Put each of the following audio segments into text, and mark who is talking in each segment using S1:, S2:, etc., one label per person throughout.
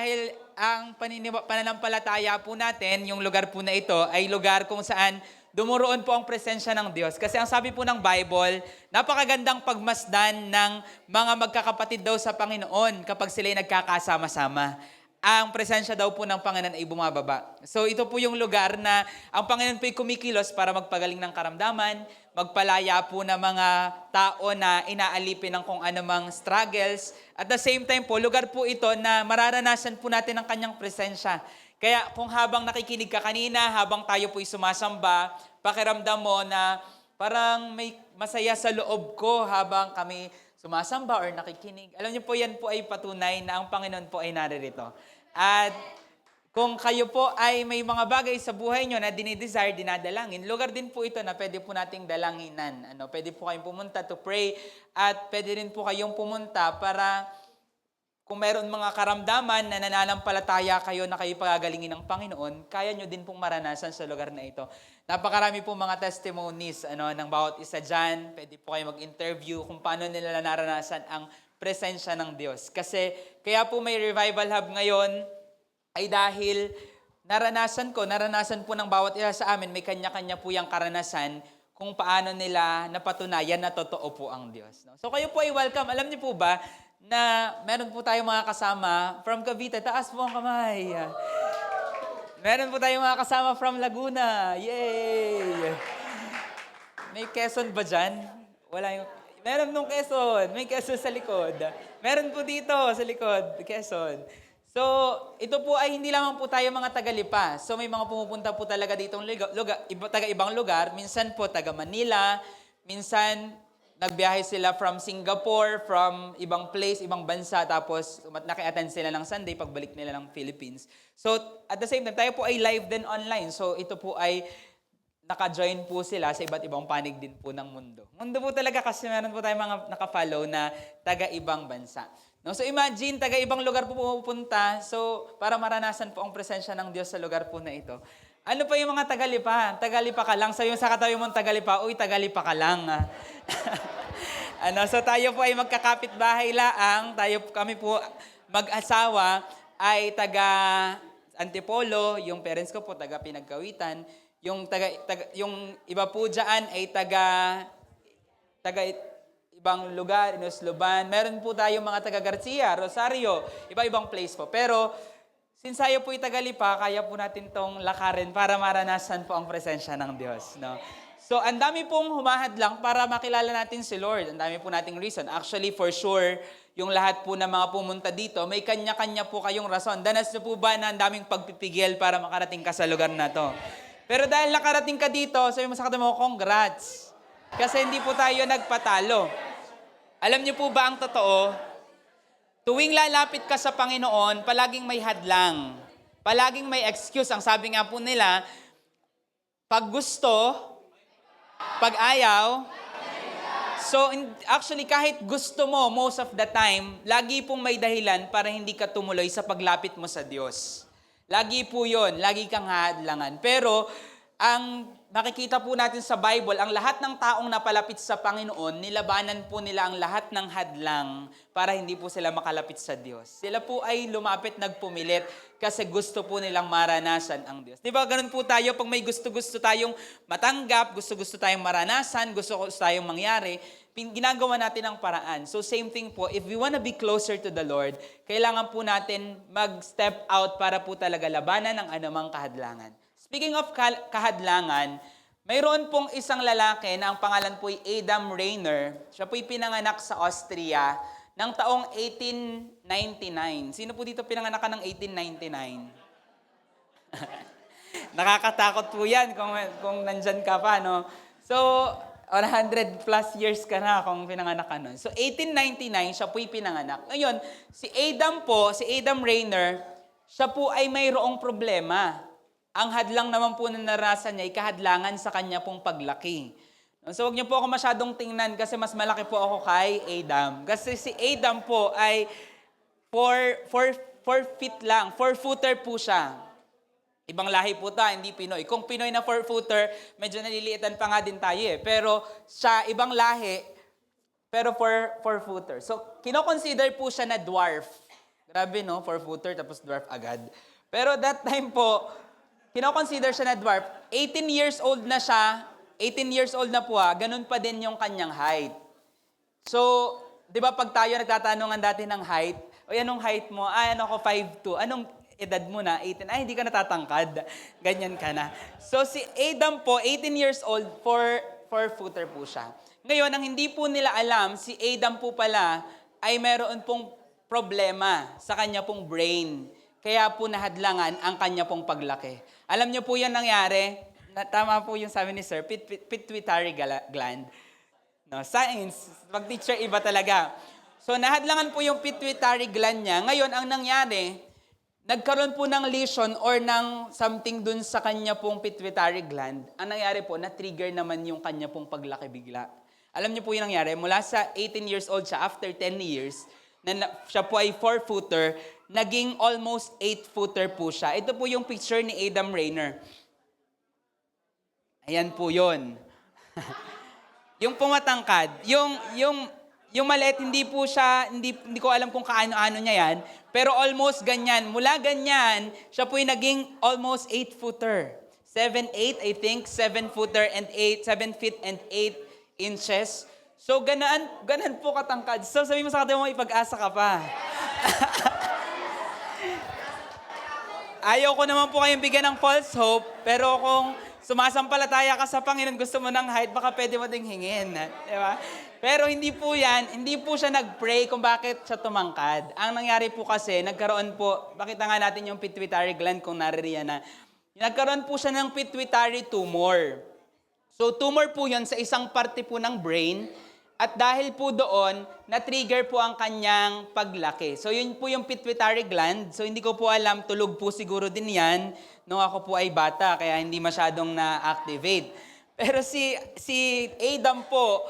S1: dahil ang pananampalataya po natin, yung lugar po na ito, ay lugar kung saan dumoroon po ang presensya ng Diyos. Kasi ang sabi po ng Bible, napakagandang pagmasdan ng mga magkakapatid daw sa Panginoon kapag sila'y nagkakasama-sama. Ang presensya daw po ng Panginoon ay bumababa. So ito po yung lugar na ang Panginoon po ay kumikilos para magpagaling ng karamdaman, magpalaya po ng mga tao na inaalipin ng kung anumang struggles. At the same time po, lugar po ito na mararanasan po natin ang kanyang presensya. Kaya kung habang nakikinig ka kanina, habang tayo po'y sumasamba, pakiramdam mo na parang may masaya sa loob ko habang kami sumasamba or nakikinig. Alam niyo po, yan po ay patunay na ang Panginoon po ay naririto. At kung kayo po ay may mga bagay sa buhay nyo na dinidesire, dinadalangin, lugar din po ito na pwede po nating dalanginan. Pwede po kayong pumunta to pray at pwede rin po kayong pumunta para kung meron mga karamdaman na nananampalataya kayo na kayo pagagalingin ng Panginoon, kaya nyo din pong maranasan sa lugar na ito. Napakarami pong mga testimonies ng bawat isa dyan. Pwede po kayo mag-interview kung paano nila naranasan ang presensya ng Diyos. Kasi kaya po may revival hub ngayon ay dahil naranasan po ng bawat isa sa amin, may kanya-kanya po yung karanasan kung paano nila napatunayan na totoo po ang Diyos. So kayo po ay welcome. Alam niyo po ba, na meron po tayong mga kasama from Cavite. Taas po ang kamay. Meron po tayong mga kasama from Laguna. Yay! May Quezon ba dyan? Wala yung... Meron nung Quezon. May Quezon sa likod. Meron po dito sa likod, Quezon. So, ito po ay hindi lamang po tayo mga taga-Lipa. So, may mga pumupunta po talaga ditong lugar, taga-ibang lugar. Minsan po taga Manila. Minsan nagbiyahe sila from Singapore, from ibang place, ibang bansa, tapos naki-attend sila ng Sunday pagbalik nila ng Philippines. So, at the same time, tayo po ay live din online. So, ito po ay naka-join po sila sa iba't ibang panig din po ng mundo. Mundo po talaga kasi meron po tayong mga naka-follow na taga-ibang bansa. So, imagine, taga-ibang lugar po pupunta. So, para maranasan po ang presensya ng Diyos sa lugar po na ito. Ano pa yung mga Tagalipa? Tagalipa ka lang. Sabi mo sa katabi mong Tagalipa, uy, Tagalipa ka lang. So tayo po ay magkakapit-bahay laang. Kami po mag-asawa ay taga Antipolo. Yung parents ko po taga Pinagkawitan. Yung iba po dyan ay taga ibang lugar, Inusluban. Meron po tayong mga taga Garcia, Rosario, iba-ibang place po. Pero since tayo po'y Tagalipa, kaya po natin tong lakarin para maranasan po ang presensya ng Diyos. So, ang dami pong humahadlang para makilala natin si Lord. Ang dami po nating reason. Actually, for sure, yung lahat po na mga pumunta dito, may kanya-kanya po kayong rason. Danas na po ba na ang daming pagpipigil para makarating ka sa lugar na to? Pero dahil nakarating ka dito, sabi mo sa katabi mo, congrats. Kasi hindi po tayo nagpatalo. Alam niyo po ba ang totoo? Tuwing lalapit ka sa Panginoon, palaging may hadlang. Palaging may excuse. Ang sabi nga po nila, pag gusto, pag ayaw. So, actually, kahit gusto mo, most of the time, lagi pong may dahilan para hindi ka tumuloy sa paglapit mo sa Diyos. Lagi po yun. Lagi kang hadlangan. Pero, ang nakikita po natin sa Bible, ang lahat ng taong napalapit sa Panginoon, nilabanan po nila ang lahat ng hadlang para hindi po sila makalapit sa Diyos. Sila po ay lumapit, nagpumilit, kasi gusto po nilang maranasan ang Diyos. Di ba, ganun po tayo, pag may gusto-gusto tayong matanggap, gusto-gusto tayong maranasan, gusto-gusto tayong mangyari, ginagawa natin ang paraan. So same thing po, if we wanna be closer to the Lord, kailangan po natin mag-step out para po talaga labanan ang anumang kahadlangan. Speaking of kahadlangan, mayroon pong isang lalaki na ang pangalan po'y Adam Rainer. Siya po'y pinanganak sa Austria ng taong 1899. Sino po dito pinanganak ka ng 1899? Nakakatakot po yan kung nandyan ka pa, no? So, 100 plus years ka na kung pinanganak ka nun. So, 1899, siya po'y pinanganak. Ngayon, si Adam Rainer, siya po ay mayroong problema. Ang hadlang naman po na naranasan niya ay kahadlangan sa kanya pong paglaki. So huwag niyo po ako masyadong tingnan kasi mas malaki po ako kay Adam. Kasi si Adam po ay 4 feet lang, 4-footer po siya. Ibang lahi po ta, hindi Pinoy. Kung Pinoy na 4-footer, medyo naliliitan pa nga din tayo eh. Pero siya, ibang lahi, pero 4-footer. So kinoconsider po siya na dwarf. Grabe no, 4-footer tapos dwarf agad. Pero that time po, kino-consider siya na dwarf. 18 years old na siya, 18 years old na po ganun pa din yung kanyang height. So, di ba pag tayo nagtatanungan dati ng height, o anong height mo? Ano ako, 5'2". Anong edad mo na? 18. Hindi ka natatangkad. Ganyan ka na. So, si Adam po, 18 years old, 4-footer po siya. Ngayon, ang hindi po nila alam, si Adam po pala ay meron pong problema sa kanya pong brain. Kaya po nahadlangan ang kanya pong paglaki. Alam niyo po yan nangyari? Tama po yung sabi ni Sir, pituitary gland. No, science, pag teacher iba talaga. So nahadlangan po yung pituitary gland niya. Ngayon, ang nangyari, nagkaroon po ng lesion or ng something dun sa kanya pong pituitary gland. Ang nangyari po, na-trigger naman yung kanya pong paglaki bigla. Alam niyo po yung nangyari, mula sa 18 years old siya, after 10 years, siya po ay 4-footer, naging almost 8-footer po siya. Ito po yung picture ni Adam Rayner. Ayan po yun. Yung pumatangkad, yung maliit, hindi po siya, hindi ko alam kung kaano-ano niya yan, pero almost ganyan. Mula ganyan, siya po yung naging almost 8-footer. 7'8", I think, 7-footer and 7 feet and 8 inches. So, ganaan po katangkad. So, sabi mo sa katabi mo, ipag-asa ka pa. Ayaw ko naman po kayong bigyan ng false hope, pero kung sumasampalataya ka sa Panginoon, gusto mo ng height, baka pwede mo ding hingin. Diba? Pero hindi po siya nag-pray kung bakit siya tumangkad. Ang nangyari po kasi, nagkaroon po, pakita nga natin yung pituitary gland kung naririyan na. Nagkaroon po siya ng pituitary tumor. So, tumor po yun sa isang parte po ng brain. At dahil po doon, na-trigger po ang kanyang paglaki. So, yun po yung pituitary gland. So, hindi ko po alam, tulog po siguro din yan nung ako po ay bata, kaya hindi masyadong na-activate. Pero si Adam po,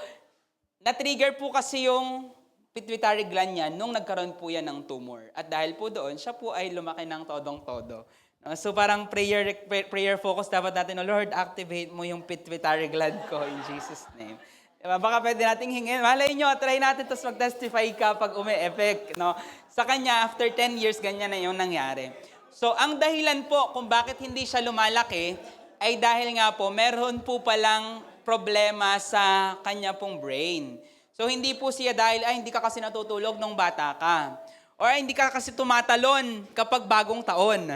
S1: na-trigger po kasi yung pituitary gland niya nung nagkaroon po yan ng tumor. At dahil po doon, siya po ay lumaki ng todong-todo. So parang prayer focus dapat natin, Lord, activate mo yung pituitary gland ko in Jesus' name. Diba? Baka pwede nating hingin. Malay nyo, try natin tapos mag-testify ka pag umi-effect. No? Sa kanya, after 10 years, ganyan na yung nangyari. So ang dahilan po kung bakit hindi siya lumalaki ay dahil nga po, meron po palang problema sa kanya pong brain. So hindi po siya dahil, hindi ka kasi natutulog nung bata ka. Or hindi ka kasi tumatalon kapag bagong taon.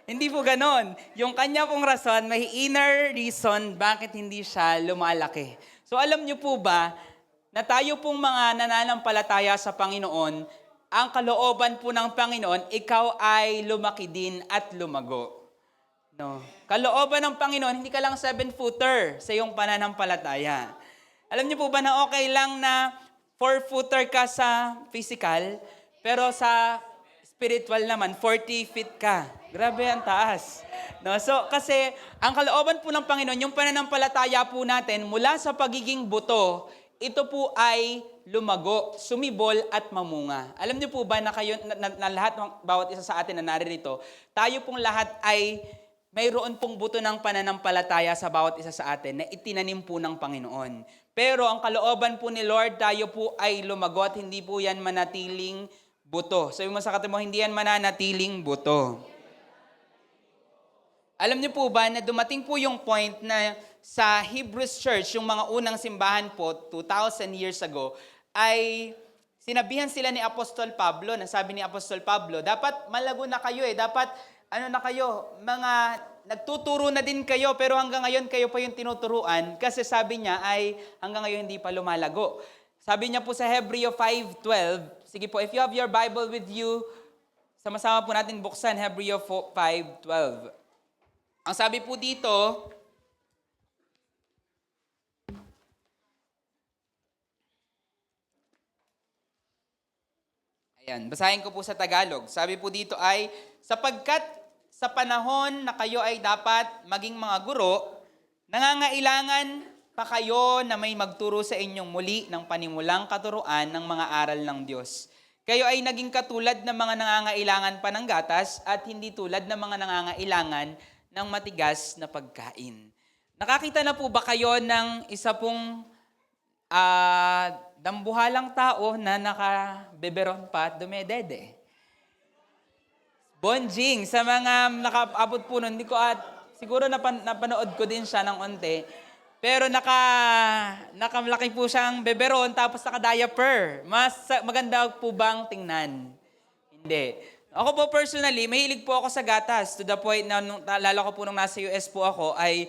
S1: Hindi po ganon. Yung kanya pong rason, may inner reason bakit hindi siya lumalaki. So alam niyo po ba, na tayo pong mga nananampalataya sa Panginoon, ang kalooban po ng Panginoon, ikaw ay lumaki din at lumago. No. Kalooban ng Panginoon, hindi ka lang 7-footer sa iyong pananampalataya. Alam niyo po ba na okay lang na 4-footer ka sa physical, pero sa spiritual naman, 40 feet ka. Grabe, ang taas. No? So, kasi ang kalooban po ng Panginoon, yung pananampalataya po natin, mula sa pagiging buto, ito po ay lumago, sumibol at mamunga. Alam niyo po ba na kayo, na lahat, bawat isa sa atin na naririto, tayo pong lahat ay mayroon pong buto ng pananampalataya sa bawat isa sa atin na itinanim po ng Panginoon. Pero ang kalooban po ni Lord, tayo po ay lumago at hindi po yan manatiling buto. Sabi mo sa katabi mo, hindi yan mananatiling buto. Alam niyo po ba na dumating po yung point na sa Hebrews Church, yung mga unang simbahan po, 2,000 years ago, ay sinabihan sila ni Apostol Pablo, na sabi ni Apostol Pablo, dapat malago na kayo dapat na kayo, mga nagtuturo na din kayo, pero hanggang ngayon kayo pa yung tinuturuan, kasi sabi niya ay hanggang ngayon hindi pa lumalago. Sabi niya po sa Hebreo 5:12, sige po, if you have your Bible with you, sama-sama po natin buksan Hebreo 5:12. Ang sabi po dito, ayan, basahin ko po sa Tagalog. Sabi po dito ay, sapagkat sa panahon na kayo ay dapat maging mga guro, nangangailangan pa kayo na may magturo sa inyong muli ng panimulang katuruan ng mga aral ng Diyos. Kayo ay naging katulad ng mga nangangailangan pa ng gatas at hindi tulad ng mga nangangailangan ng matigas na pagkain. Nakakita na po ba kayo ng isa pong dambuhalang tao na nakabeberon pa at dumedede? Bonjing, sa mga nakaabot po nun, hindi ko siguro napanood ko din siya ng onte. Pero nakalaki po siyang beberon tapos naka-diaper. Maganda po bang tingnan? Hindi. Ako po personally, mahilig po ako sa gatas to the point na naalala ko po nung nasa US po ako ay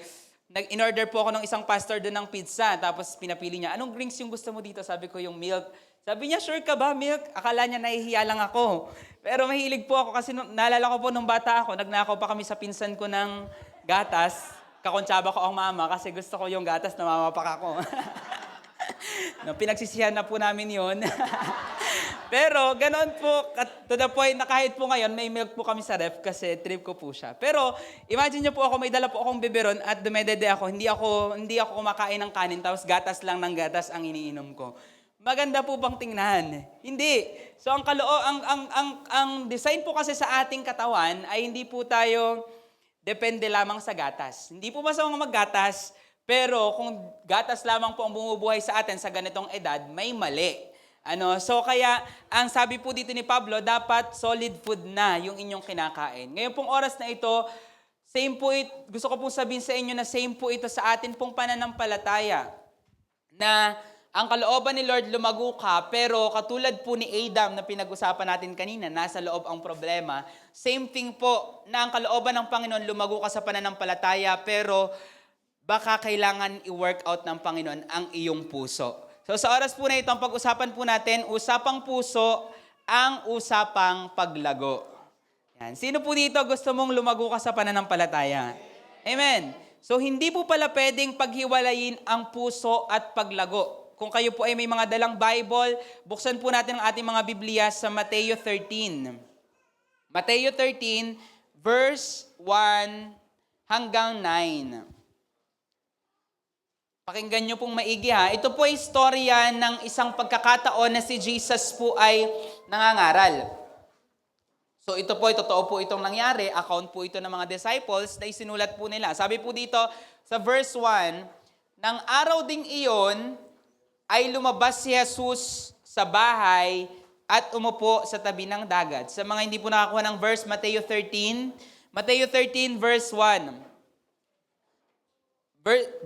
S1: in-order po ako ng isang pastor doon ng pizza tapos pinapili niya, anong drinks yung gusto mo dito? Sabi ko yung milk. Sabi niya, sure ka ba milk? Akala niya nahihiya lang ako. Pero mahilig po ako kasi naalala ko po nung bata ako, nagnakaw pa kami sa pinsan ko ng gatas. Kakontsaba ko ang mama kasi gusto ko yung gatas na mamapak ako. No, pinagsisihan na po namin yon. Pero ganoon po, to the point na kahit po ngayon, may milk po kami sa ref kasi trip ko po siya. Pero imagine nyo po ako, may dala po akong biberon at dumedede ako, hindi ako kumakain ng kanin, tapos gatas lang ng gatas ang iniinom ko. Maganda po bang tingnan? Hindi. So ang design po kasi sa ating katawan ay hindi po tayo depende lamang sa gatas. Hindi po masamang maggatas, pero kung gatas lamang po ang bumubuhay sa atin sa ganitong edad, may mali. So kaya, ang sabi po dito ni Pablo, dapat solid food na yung inyong kinakain. Ngayon pong oras na ito, gusto ko pong sabihin sa inyo na same po ito sa atin pong pananampalataya. Na ang kalooban ni Lord lumago ka, pero katulad po ni Adam na pinag-usapan natin kanina, nasa loob ang problema. Same thing po na ang kalooban ng Panginoon lumago ka sa pananampalataya, pero baka kailangan i-work out ng Panginoon ang iyong puso. So sa oras po na ito, ang pag-usapan po natin, usapang puso, ang usapang paglago. Yan. Sino po dito gusto mong lumago ka sa pananampalataya? Amen. So hindi po pala pwedeng paghiwalayin ang puso at paglago. Kung kayo po ay may mga dalang Bible, buksan po natin ang ating mga Biblia sa Mateo 13. Mateo 13, verse 1 hanggang 9. Pakinggan nyo pong maigi ha. Ito po ay istorya ng isang pagkakataon na si Jesus po ay nangangaral. So ito po, totoo po itong nangyari. Account po ito ng mga disciples na isinulat po nila. Sabi po dito sa verse 1, nang araw ding iyon ay lumabas si Jesus sa bahay at umupo sa tabi ng dagat. Sa mga hindi po nakakuha ng verse, Mateo 13 verse 1.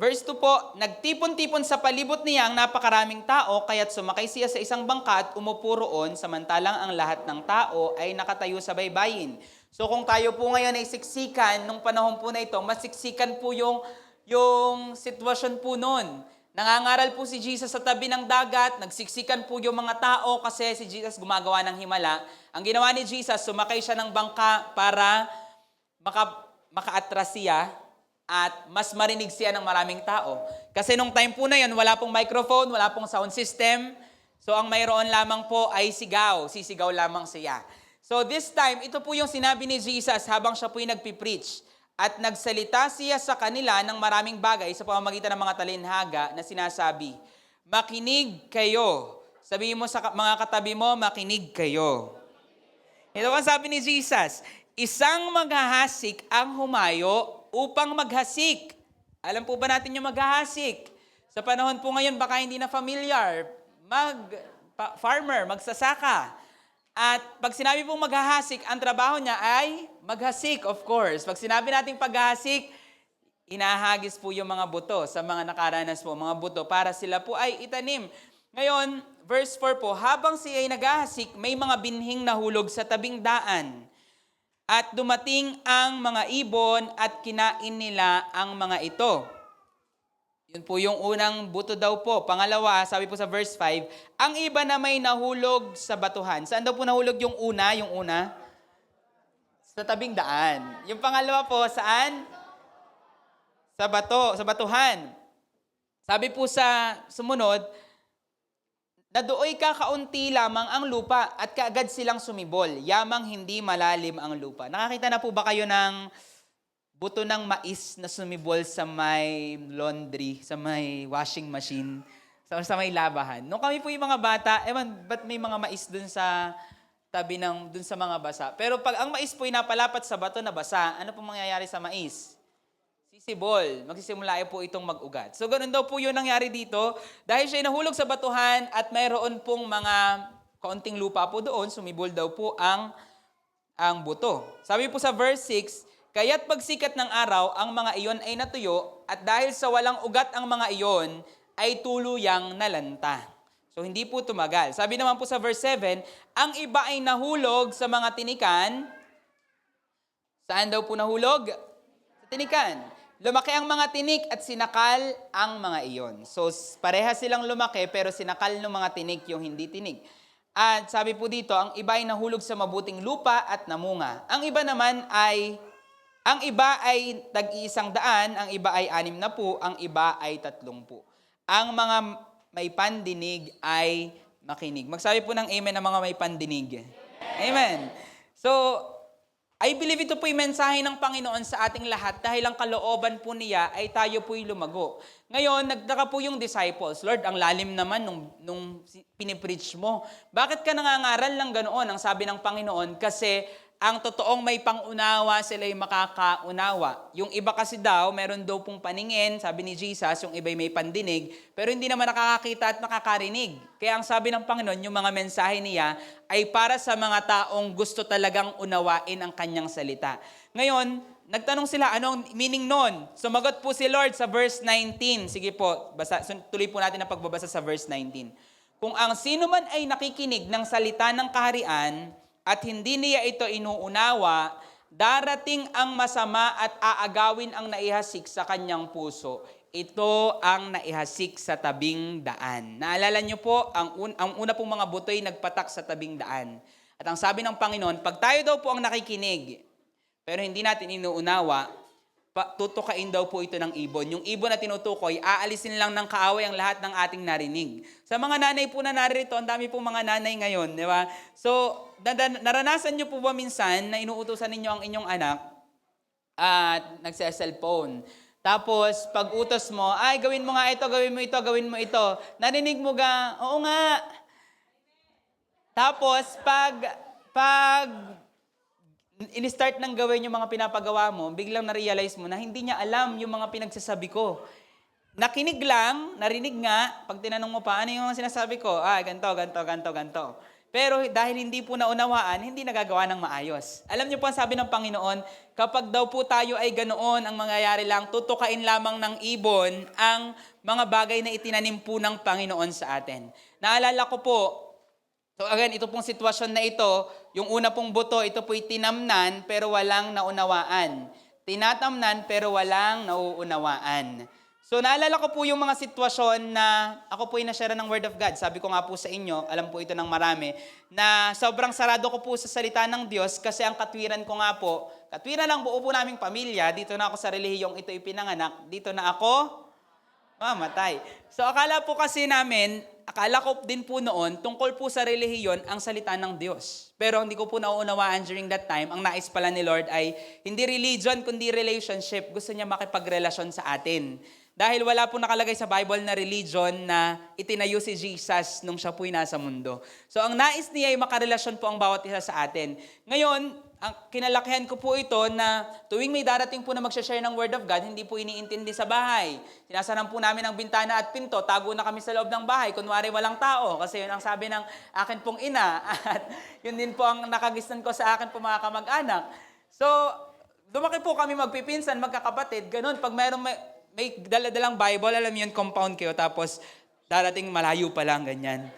S1: Verse 2 po, nagtipon-tipon sa palibot niya ang napakaraming tao, kaya't sumakay siya sa isang bangka at umupo roon, samantalang ang lahat ng tao ay nakatayo sa baybayin. So kung tayo po ngayon ay siksikan, nung panahon po na ito, masiksikan po yung sitwasyon po noon. Nangangaral po si Jesus sa tabi ng dagat, nagsiksikan po yung mga tao kasi si Jesus gumagawa ng himala. Ang ginawa ni Jesus, sumakay siya ng bangka para maka-atras siya at mas marinig siya ng maraming tao. Kasi nung time po na yun, wala pong microphone, wala pong sound system. So ang mayroon lamang po ay sisigaw lamang siya. So this time, ito po yung sinabi ni Jesus habang siya po yung nagpipreach. At nagsalita siya sa kanila ng maraming bagay sa pamamagitan ng mga talinhaga na sinasabi, makinig kayo. Sabihin mo sa mga katabi mo, makinig kayo. Ito ang sabi ni Jesus, isang maghahasik ang humayo upang maghasik. Alam po ba natin yung maghahasik? Sa panahon po ngayon, baka hindi na familiar. Farmer, magsasaka. At pag sinabi pong maghahasik, ang trabaho niya ay maghasik, of course. Pag sinabi nating paghahasik, inahagis po yung mga buto sa mga nakaranas po, mga buto, para sila po ay itanim. Ngayon, verse 4 po, habang siya ay naghahasik, may mga binhing nahulog sa tabing daan. At dumating ang mga ibon at kinain nila ang mga ito. Yun po yung unang buto daw po. Pangalawa, sabi po sa verse 5, ang iba na may nahulog sa batuhan. Saan daw po nahulog yung una? Sa tabing daan. Yung pangalawa po, saan? Sa batuhan. Sabi po sa sumunod, nadooy kakaunti lamang ang lupa at kaagad silang sumibol, yamang hindi malalim ang lupa. Nakakita na po ba kayo ng buto ng mais na sumibol sa may laundry, sa may washing machine, sa may labahan? Nung kami po yung mga bata, ba't may mga mais dun sa tabi dun sa mga basa? Pero pag ang mais po napalapat sa bato na basa, ano po mangyayari sa mais? Sisibol. Magsisimula po itong mag-ugat. So, ganun daw po yun nangyari dito. Dahil siya nahulog sa batuhan at mayroon pong mga kaunting lupa po doon, sumibol daw po ang ang buto. Sabi po sa verse 6, kaya't pagsikat ng araw, ang mga iyon ay natuyo, at dahil sa walang ugat ang mga iyon, ay tuluyang nalanta. So hindi po tumagal. Sabi naman po sa verse 7, ang iba ay nahulog sa mga tinikan. Saan daw po nahulog? Sa tinikan. Lumaki ang mga tinik at sinakal ang mga iyon. So parehas silang lumaki pero sinakal ng mga tinik yung hindi tinik. At sabi po dito, ang iba ay nahulog sa mabuting lupa at namunga. Ang iba ay tag-iisang daan, ang iba ay 60, ang iba ay 30. Ang mga may pandinig ay makinig. Magsabi po ng amen ang mga may pandinig. Amen. So, I believe ito po yung mensahe ng Panginoon sa ating lahat dahil ang kalooban po niya ay tayo po'y lumago. Ngayon, nagtaka po yung disciples, Lord, ang lalim naman nung pinipreach mo. Bakit ka nangangaral ng ganoon? Ang sabi ng Panginoon, kasi ang totoong may pangunawa, sila'y makakaunawa. Yung iba kasi daw, meron daw pong paningin, sabi ni Jesus, yung iba'y may pandinig, pero hindi naman nakakakita at nakakarinig. Kaya ang sabi ng Panginoon, yung mga mensahe niya ay para sa mga taong gusto talagang unawain ang kanyang salita. Ngayon, nagtanong sila, anong meaning nun? Sumagot po si Lord sa verse 19. Sige po, tuloy po natin ang pagbabasa sa verse 19. Kung ang sino man ay nakikinig ng salita ng kaharian, at hindi niya ito inuunawa, darating ang masama at aagawin ang naihasik sa kanyang puso. Ito ang naihasik sa tabing daan. Naalala niyo po, ang una pong mga butoy nagpatak sa tabing daan. At ang sabi ng Panginoon, pag tayo daw po ang nakikinig, pero hindi natin inuunawa, tutukain daw po ito ng ibon. Yung ibon na tinutukoy, aalisin lang ng kaaway ang lahat ng ating narinig. Sa mga nanay po na narito, ang dami pong mga nanay ngayon, di ba? So, naranasan nyo po ba minsan na inuutusan ninyo ang inyong anak at nagse-cellphone? Tapos, pag utos mo, ay, gawin mo nga ito, gawin mo ito, gawin mo ito. Narinig mo ga, oo nga. Tapos, pag in-start ng gawin yung mga pinapagawa mo, biglang na-realize mo na hindi niya alam yung mga pinagsasabi ko. Nakinig lang, narinig nga, pag tinanong mo pa, ano yung sinasabi ko? Ganto, ganto, ganto, ganto. Pero dahil hindi po naunawaan, hindi nagagawa ng maayos. Alam niyo po ang sabi ng Panginoon, kapag daw po tayo ay ganoon, ang mangyayari lang, tutukain lamang ng ibon ang mga bagay na itinanim po ng Panginoon sa atin. Naalala ko po, so again, ito pong sitwasyon na ito, yung una pong buto, ito po'y tinamnan pero walang naunawaan. Tinatamnan pero walang nauunawaan. So naalala ko po yung mga sitwasyon na ako po'y na-share ng Word of God. Sabi ko nga po sa inyo, alam po ito ng marami, na sobrang sarado ko po sa salita ng Diyos kasi ang katwiran ko nga po, katwiran ng buo po naming pamilya, dito na ako sa relihiyong ito ipinanganak, dito na ako mamatay. So akala po kasi namin, akala ko din po noon, tungkol po sa relihiyon ang salita ng Diyos. Pero hindi ko po nauunawaan during that time, ang nais pala ni Lord ay hindi religion, kundi relationship. Gusto niya makipagrelasyon sa atin. Dahil wala po nakalagay sa Bible na religion na itinayo si Jesus nung siya po'y nasa mundo. So ang nais niya ay makarelasyon po ang bawat isa sa atin. Ngayon, ang kinalakihan ko po ito na tuwing may darating po na mag-share ng Word of God, hindi po iniintindi sa bahay. Sinasaran po namin ang bintana at pinto, tago na kami sa loob ng bahay, kunwari walang tao. Kasi yun ang sabi ng akin pong ina at yun din po ang nakagisnan ko sa akin po mga kamag-anak. So, lumaki po kami magpipinsan, magkakapatid, ganun. Pag may daladalang Bible, alam yun, compound kayo, tapos darating malayo pa lang, ganyan.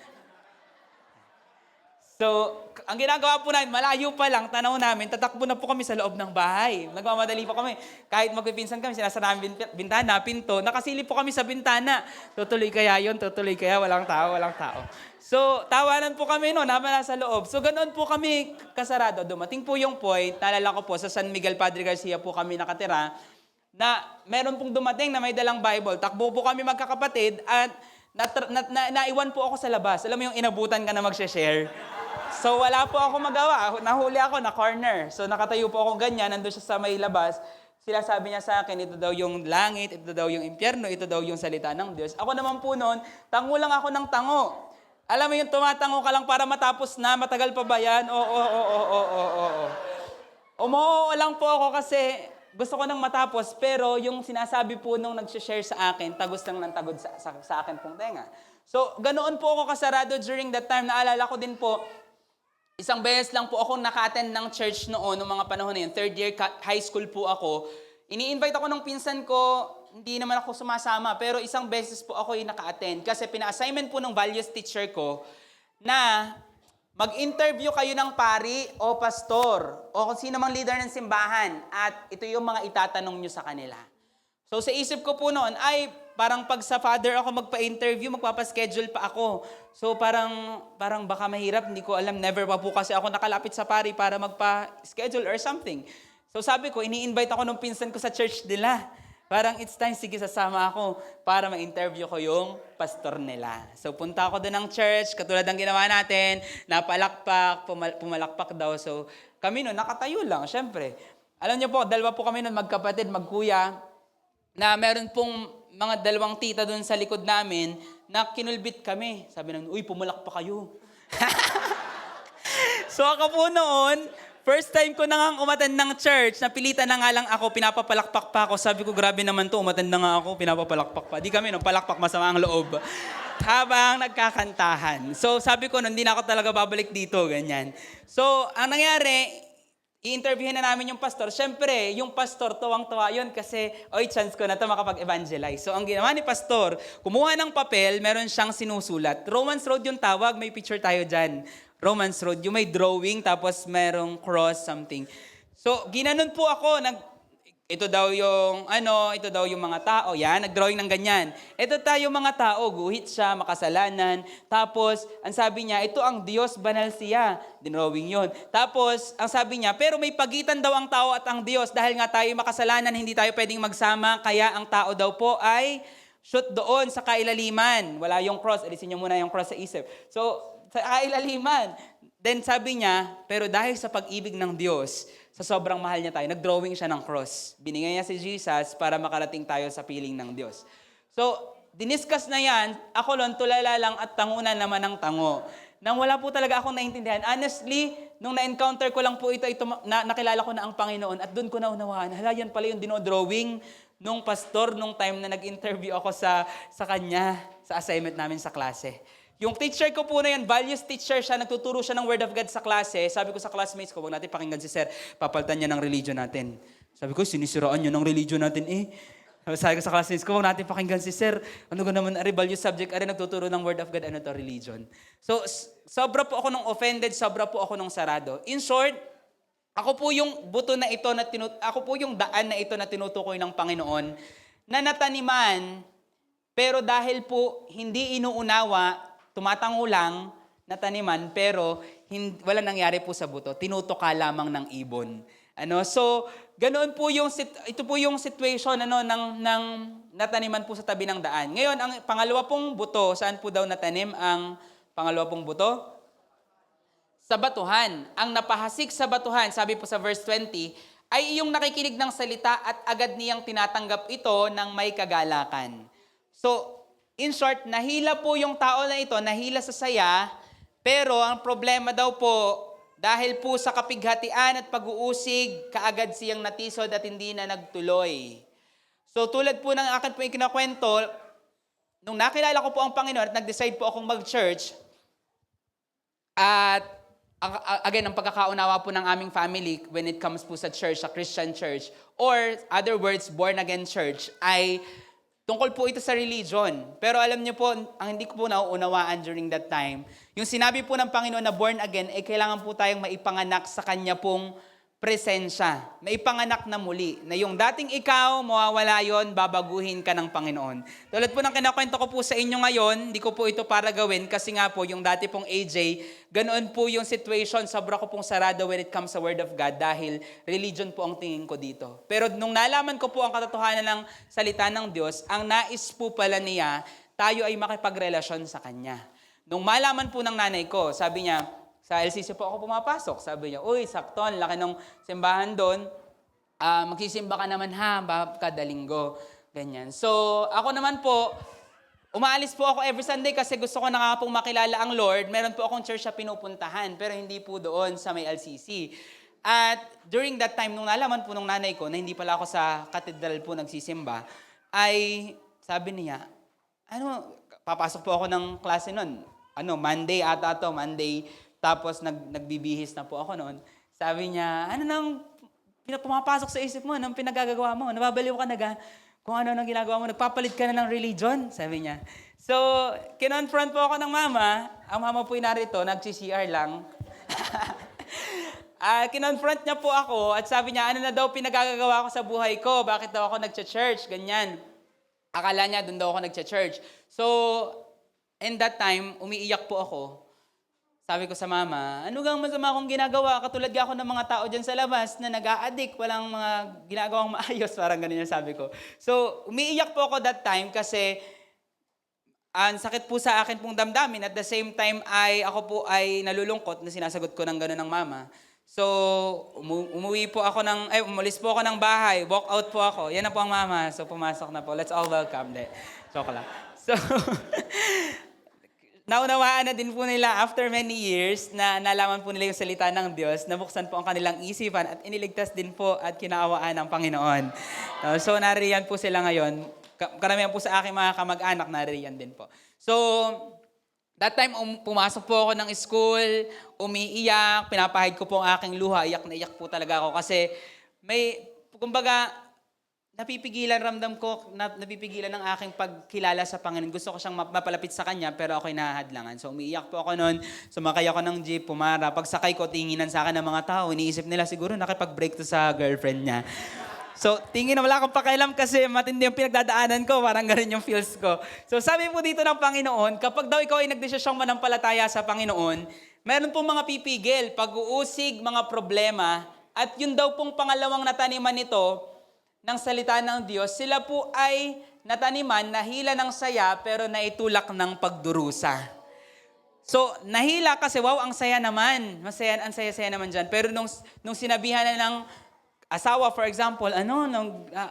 S1: So, ang ginagawa po namin, malayo pa lang, tanaw namin, tatakbo na po kami sa loob ng bahay. Nagmamadali po kami. Kahit magpipinsan kami, sinasara namin bintana, pinto, nakasilip po kami sa bintana. Tutuloy kaya yun, tutuloy kaya, walang tao, walang tao. So, tawanan po kami noon, habang nasa loob. So, ganoon po kami kasarado. Dumating po yung point, naalala ko po, sa San Miguel Padre Garcia po kami nakatira, na meron pong dumating na may dalang Bible. Takbo po kami magkakapatid at naiwan po ako sa labas. Alam mo yung inabutan ka na mag-share? So wala po ako magawa. Nahuli ako na corner. So nakatayo po ako ganyan, nandun siya sa may labas. Sila sabi niya sa akin, ito daw yung langit, ito daw yung impyerno, ito daw yung salita ng Diyos. Ako naman po noon, tango lang ako ng tango. Alam mo yung tumatango ka lang para matapos na, matagal pa ba yan? Oo. Umoo lang po ako kasi gusto ko nang matapos, pero yung sinasabi po nung nag-share sa akin, tagos lang ng tagod sa akin pong tenga. So, ganoon po ako kasarado during that time. Naalala ko din po, Isang beses lang po akong naka-attend ng church noon, noong mga panahon na yun. Third year high school po ako. Ini-invite ako ng pinsan ko, hindi naman ako sumasama, pero isang beses po ako yung naka-attend. Kasi pina-assignment po ng values teacher ko na mag-interview kayo ng pari o pastor o kung sino mang leader ng simbahan at ito yung mga itatanong nyo sa kanila. So sa isip ko po noon ay parang pag sa father ako magpa-interview, magpapaschedule pa ako. So parang baka mahirap, hindi ko alam, never pa po kasi ako nakalapit sa pari para magpa-schedule or something. So sabi ko, ini-invite ako ng pinsan ko sa church nila. Parang it's time, sige sasama ako para ma-interview ko yung pastor nila. So punta ako doon ng church, katulad ng ginawa natin, napalakpak, pumalakpak daw. So kami noon, nakatayo lang, syempre. Alam niyo po, dalawa po kami noon, magkapatid, magkuya, na meron pong mga dalawang tita doon sa likod namin na kinulbit kami. Sabi namin, uy, pumalak pa kayo. So ako po noon, first time ko na nga umattend ng church, napilitan na nga lang ako, pinapapalakpak pa ako. Sabi ko, grabe naman to, umattend na nga ako, pinapapalakpak pa. Di kami, no, palakpak, masama ang loob. Habang nagkakantahan. So sabi ko, hindi na ako talaga babalik dito, ganyan. So ang nangyari, i-interviewin na namin yung pastor. Siyempre, yung pastor, tuwang-tuwa yun kasi, oy, chance ko na ito makapag-evangelize. So, ang ginawa ni pastor, kumuha ng papel, meron siyang sinusulat. Romans Road yung tawag, may picture tayo dyan. Romans Road, yung may drawing, tapos merong cross, something. So, ginanon po ako, ito daw yung mga tao. Yan, nag-drawing ng ganyan. Ito tayo mga tao, guhit siya, makasalanan. Tapos, ang sabi niya, ito ang Diyos, banal siya. Dinrawing yun. Tapos, ang sabi niya, pero may pagitan daw ang tao at ang Diyos dahil nga tayo makasalanan, hindi tayo pwedeng magsama, kaya ang tao daw po ay shoot doon sa kailaliman. Wala yung cross, alisin niyo muna yung cross sa isip. So, sa kailaliman. Then sabi niya, pero dahil sa pag-ibig ng Diyos, sa sobrang mahal niya tayo, nag-drawing siya ng cross. Binigay niya si Jesus para makarating tayo sa piling ng Diyos. So, diniscuss na yan, ako lang, tulala lang at tangunan naman ng tango. Nang wala po talaga akong naintindihan. Honestly, nung na-encounter ko lang po ito nakilala ko na ang Panginoon at doon ko naunawaan, hala, yan pala yung dinodrawing nung pastor nung time na nag-interview ako sa kanya, sa assignment namin sa klase. Yung teacher ko po na yan, values teacher siya, nagtuturo siya ng Word of God sa klase. Sabi ko sa classmates ko, wag natin pakinggan si Sir, papalitan niya ng religion natin. Sabi ko, sinisiraan niyo ng religion natin eh. Sabi ko sa classmates ko, wag natin pakinggan si Sir. Ano ko naman, values subject, nagtuturo ng Word of God, ano to, religion. So, sobra po ako nung offended, sobra po ako nung sarado. In short, ako po yung buto na ito, ako po yung daan na ito na tinutukoy ng Panginoon, na nataniman, pero dahil po hindi inuunawa, tumatango lang na taniman, pero wala nangyari po sa buto. Tinutuka lamang ng ibon. So, ganoon po ito po yung situation ng nataniman po sa tabi ng daan. Ngayon, ang pangalawa pong buto, saan po daw natanim ang pangalawa pong buto? Sa batuhan. Ang napahasik sa batuhan, sabi po sa verse 20, ay iyong nakikinig ng salita at agad niyang tinatanggap ito ng may kagalakan. So, in short, nahila po yung tao na ito, nahila sa saya, pero ang problema daw po, dahil po sa kapighatian at pag-uusig, kaagad siyang natisod at hindi na nagtuloy. So tulad po ng akin po yung kinakwento, nung nakilala ko po ang Panginoon at nag-decide po akong mag-church, at again, ang pagkakaunawa po ng aming family when it comes po sa church, sa Christian church, or other words, born-again church, ay tungkol po ito sa religion. Pero alam niyo po, ang hindi ko po nauunawaan during that time, yung sinabi po ng Panginoon na born again, ay kailangan po tayong maipanganak sa Kanya pong presensya. Maipanganak na muli. Na yung dating ikaw, mawawala yon, babaguhin ka ng Panginoon. Tulad po ng kinakwento ko po sa inyo ngayon, hindi ko po ito para gawin kasi nga po yung dati pong AJ, ganoon po yung situation, sobra ko pong sarado when it comes sa Word of God dahil religion po ang tingin ko dito. Pero nung nalaman ko po ang katotohanan ng salita ng Diyos, ang nais po pala niya, tayo ay makipagrelasyon sa Kanya. Nung malaman po ng nanay ko, sabi niya, sa LCC po ako pumapasok. Sabi niya, uy, sakton, laki ng simbahan doon. Magsisimba ka naman kada linggo. Ganyan. So, ako naman po, umaalis po ako every Sunday kasi gusto ko na nga pong makilala ang Lord. Meron po akong church na pinupuntahan, pero hindi po doon sa may LCC. At during that time, nung nalaman po nung nanay ko na hindi pala ako sa katedral po nagsisimba, ay sabi niya, papasok po ako ng klase noon. Monday ata to, Monday. Tapos nagbibihis na po ako noon. Sabi niya, ano nang pumapasok sa isip mo? Anong pinagagagawa mo? Nababaliw ka na ga? Kung ano nang ginagawa mo, nagpapalit ka na ng religion, sabi niya. So, kinonfront po ako ng mama. Ang mama po narito, nag-CCR lang. Kinonfront niya po ako at sabi niya, ano na daw pinagagagawa ko sa buhay ko? Bakit daw ako nagcha-church? Ganyan. Akala niya, doon daw ako nagcha-church. So, in that time, umiiyak po ako. Sabi ko sa mama, ano gang masama akong ginagawa? Katulad ako ng mga tao dyan sa labas na nag-a-addict, walang mga ginagawang maayos. Parang ganun yung sabi ko. So, umiiyak po ako that time kasi ang sakit po sa akin pong damdamin. At the same time, ako po ay nalulungkot na sinasagot ko ng ganun ng mama. So, umalis po ako ng bahay. Walk out po ako. Yan na po ang mama. So, pumasok na po. Let's all welcome. Joke lang. So, naunawaan na din po nila after many years na nalaman po nila yung salita ng Diyos, nabuksan po ang kanilang isipan at iniligtas din po at kinaawaan ng Panginoon. So, nariyan po sila ngayon. Karamihan po sa aking mga kamag-anak, nariyan din po. So, that time, pumasok po ako ng school, umiiyak, pinapahid ko po ang aking luha, iyak na iyak po talaga ako kasi kumbaga, napipigilan ng aking pagkilala sa Panginoon. Gusto ko siyang mapalapit sa Kanya, pero ako'y nahahadlangan. So, umiiyak po ako noon, sumakay ako ng jeep, pumara. Pagsakay ko, tinginan sa akin ng mga tao, iniisip nila siguro nakipag-break to sa girlfriend niya. So, tingin na wala akong pakialam kasi matindi yung pinagdadaanan ko, parang ganun yung feels ko. So, sabi po dito ng Panginoon, kapag daw ikaw ay nagdesisyong manampalataya sa Panginoon, meron pong mga pipigil, pag-uusig, mga problema, at yun daw pong pangalawang nataniman nito ng salita ng Diyos, sila po ay nataniman, nahila ng saya, pero naitulak ng pagdurusa. So, nahila kasi, wow, ang saya naman. Ang saya-saya naman dyan. Pero nung sinabihan na ng asawa, for example,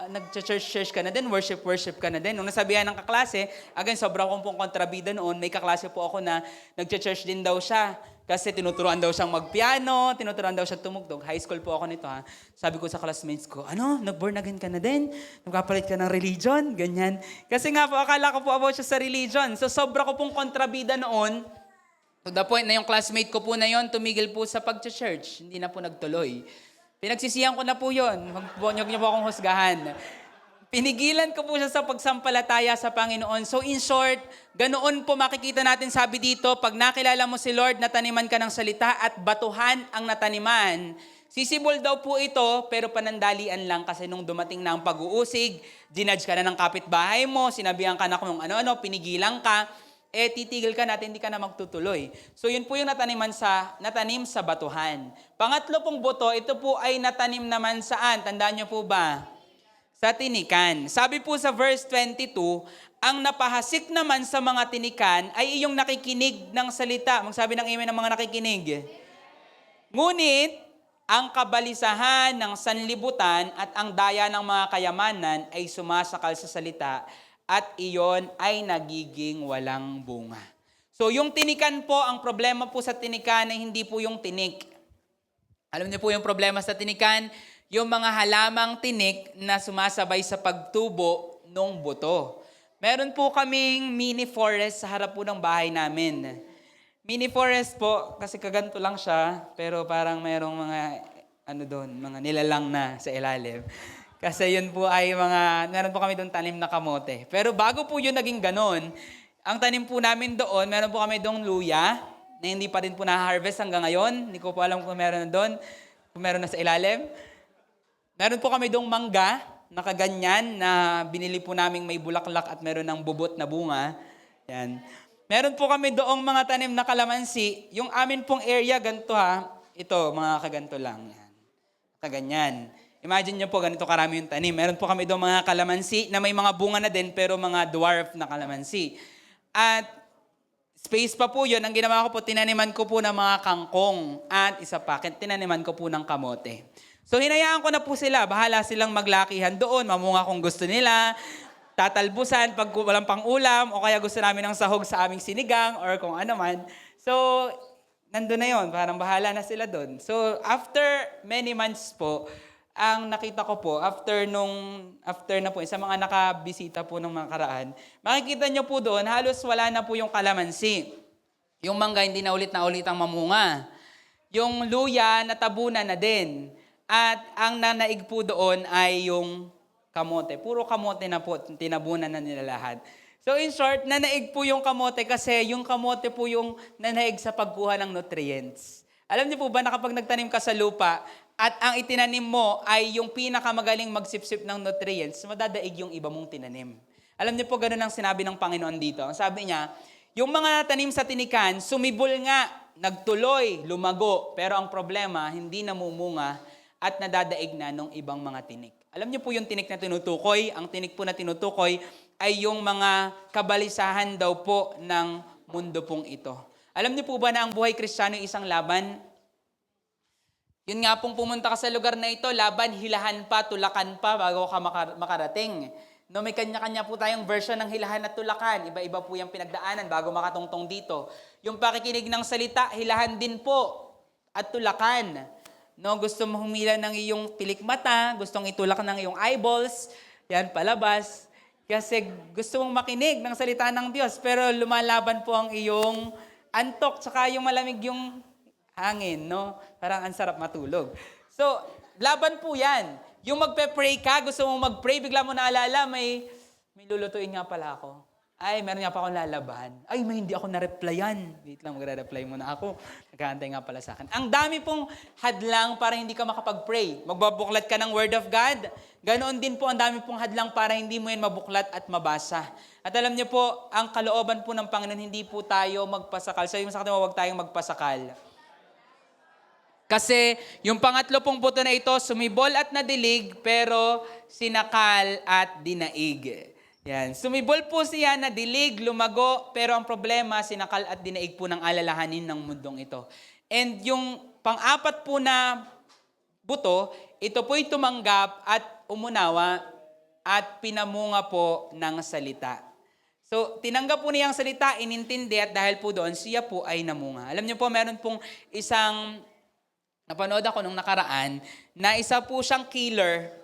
S1: nag-church ka na din, worship ka na din. Nung nasabihan ng kaklase, again, sobrang kong pong kontrabida noon, may kaklase po ako na nag-church din daw siya. Kasi tinuturuan daw siyang magpiano, tinuturuan daw siyang tumugtog. High school po ako nito ha. Sabi ko sa classmates ko, nag-born again ka na din? Nagpapalit ka ng religion? Ganyan. Kasi nga po, akala ko po about siya sa religion. So, sobra ko pong kontrabida noon. To the point na yung classmate ko po na yon tumigil po sa pag-church. Hindi na po nagtuloy. Pinagsisihan ko na po yun. Huwag niyo po akong husgahan. Pinigilan ko po siya sa pagsampalataya sa Panginoon. So in short, ganoon po makikita natin sabi dito, pag nakilala mo si Lord, nataniman ka ng salita at batuhan ang nataniman. Sisibol daw po ito, pero panandalian lang kasi nung dumating na ang pag-uusig, dinudge ka na ng kapitbahay mo, sinabihan ka na kung ano-ano, pinigilan ka, titigil ka na at hindi ka na magtutuloy. So yun po yung natanim sa batuhan. Pangatlo pong buto, ito po ay natanim naman saan? Tandaan niyo po ba? Sa tinikan. Sabi po sa verse 22, ang napahasik naman sa mga tinikan ay iyong nakikinig ng salita. Magsabi ng amen ng mga nakikinig. Ngunit, ang kabalisahan ng sanlibutan at ang daya ng mga kayamanan ay sumasakal sa salita at iyon ay nagiging walang bunga. So yung tinikan po, ang problema po sa tinikan ay hindi po yung tinik. Alam niyo po yung problema sa tinikan? Yung mga halamang tinik na sumasabay sa pagtubo ng buto. Meron po kaming mini forest sa harap po ng bahay namin. Mini forest po, kasi kaganto lang siya, pero parang merong mga, mga nilalang na sa ilalim. Kasi yun po ay meron po kami doon tanim na kamote. Pero bago po yun naging ganon, ang tanim po namin doon, meron po kami doong luya, na hindi pa rin po na-harvest hanggang ngayon. Hindi ko po alam kung meron na doon, kung meron na sa ilalim. Meron po kami doong mangga, na kaganyan, na binili po namin may bulaklak at meron ng bubot na bunga. Yan. Meron po kami doong mga tanim na kalamansi. Yung amin pong area, ganito ha. Ito, mga kaganto lang. Yan. Kaganyan. Imagine nyo po, ganito karami yung tanim. Meron po kami doon mga kalamansi na may mga bunga na din, pero mga dwarf na kalamansi. At space pa po yun, ang ginawa ko po, tinaniman ko po ng mga kangkong. At isa pa, tinaniman ko po ng kamote. So hinayaan ko na po sila, bahala silang maglakihan doon, mamunga kung gusto nila, tatalbusan pag walang pang ulam, o kaya gusto namin ng sahog sa aming sinigang, or kung ano man. So, nandun na yon, parang bahala na sila doon. So, after many months po, ang nakita ko po, after na po, sa mga nakabisita po ng mga karaan, makikita nyo po doon, halos wala na po yung kalamansi. Yung mangga hindi na ulit ang mamunga. Yung luya natabunan na din. At ang nanaig po doon ay yung kamote. Puro kamote na po, tinabunan na nila lahat. So in short, nanaig po yung kamote kasi yung kamote po yung nanaig sa pagkuha ng nutrients. Alam niyo po ba na kapag nagtanim ka sa lupa at ang itinanim mo ay yung pinakamagaling magsipsip ng nutrients, madadaig yung iba mong tinanim. Alam niyo po, ganun ang sinabi ng Panginoon dito. Ang sabi niya, yung mga tanim sa tinikan, sumibol nga, nagtuloy, lumago. Pero ang problema, hindi namumunga at nadadaig na ng ibang mga tinik. Alam niyo po yung tinik na tinutukoy? Ang tinik po na tinutukoy ay yung mga kabalisahan daw po ng mundo pong ito. Alam niyo po ba na ang buhay Kristiyano ay isang laban? Yun nga pong pumunta ka sa lugar na ito, laban, hilahan pa, tulakan pa bago ka makarating. No, may kanya-kanya po tayong version ng hilahan at tulakan. Iba-iba po yung pinagdaanan bago makatungtong dito. Yung pakikinig ng salita, hilahan din po at tulakan. No, gusto mo humila ng iyong pilik mata, gustong itulak ng iyong eyeballs, yan palabas. Kasi gusto mong makinig ng salita ng Diyos, pero lumalaban po ang iyong antok, tsaka yung malamig yung hangin, no? Parang ang sarap matulog. So, laban po yan. Yung magpe-pray ka, gusto mong mag-pray, bigla mo naalala, may lulutuin nga pala ako. Ay, meron nga pa akong lalaban. Ay, may hindi ako na-replyan. Wait lang, magre-reply muna ako. Nagkahantay nga pala sa akin. Ang dami pong hadlang para hindi ka makapag-pray. Magbabuklat ka ng Word of God. Ganoon din po, ang dami pong hadlang para hindi mo yan mabuklat at mabasa. At alam niyo po, ang kalooban po ng Panginoon, hindi po tayo magpasakal. Sabi mo sa kanila, huwag tayong magpasakal. Kasi yung pangatlo pong buto na ito, sumibol at nadilig, pero sinakal at dinaig. Yan. Sumibol po siya, nadilig, lumago, pero ang problema, sinakal at dinaig po ng alalahanin ng mundong ito. And yung pang-apat po na buto, ito po'y tumanggap at umunawa at pinamunga po ng salita. So, tinanggap po niya ang salita, inintindi, at dahil po doon, siya po ay namunga. Alam niyo po, meron pong isang napanood ako nung nakaraan, na isa po siyang killer,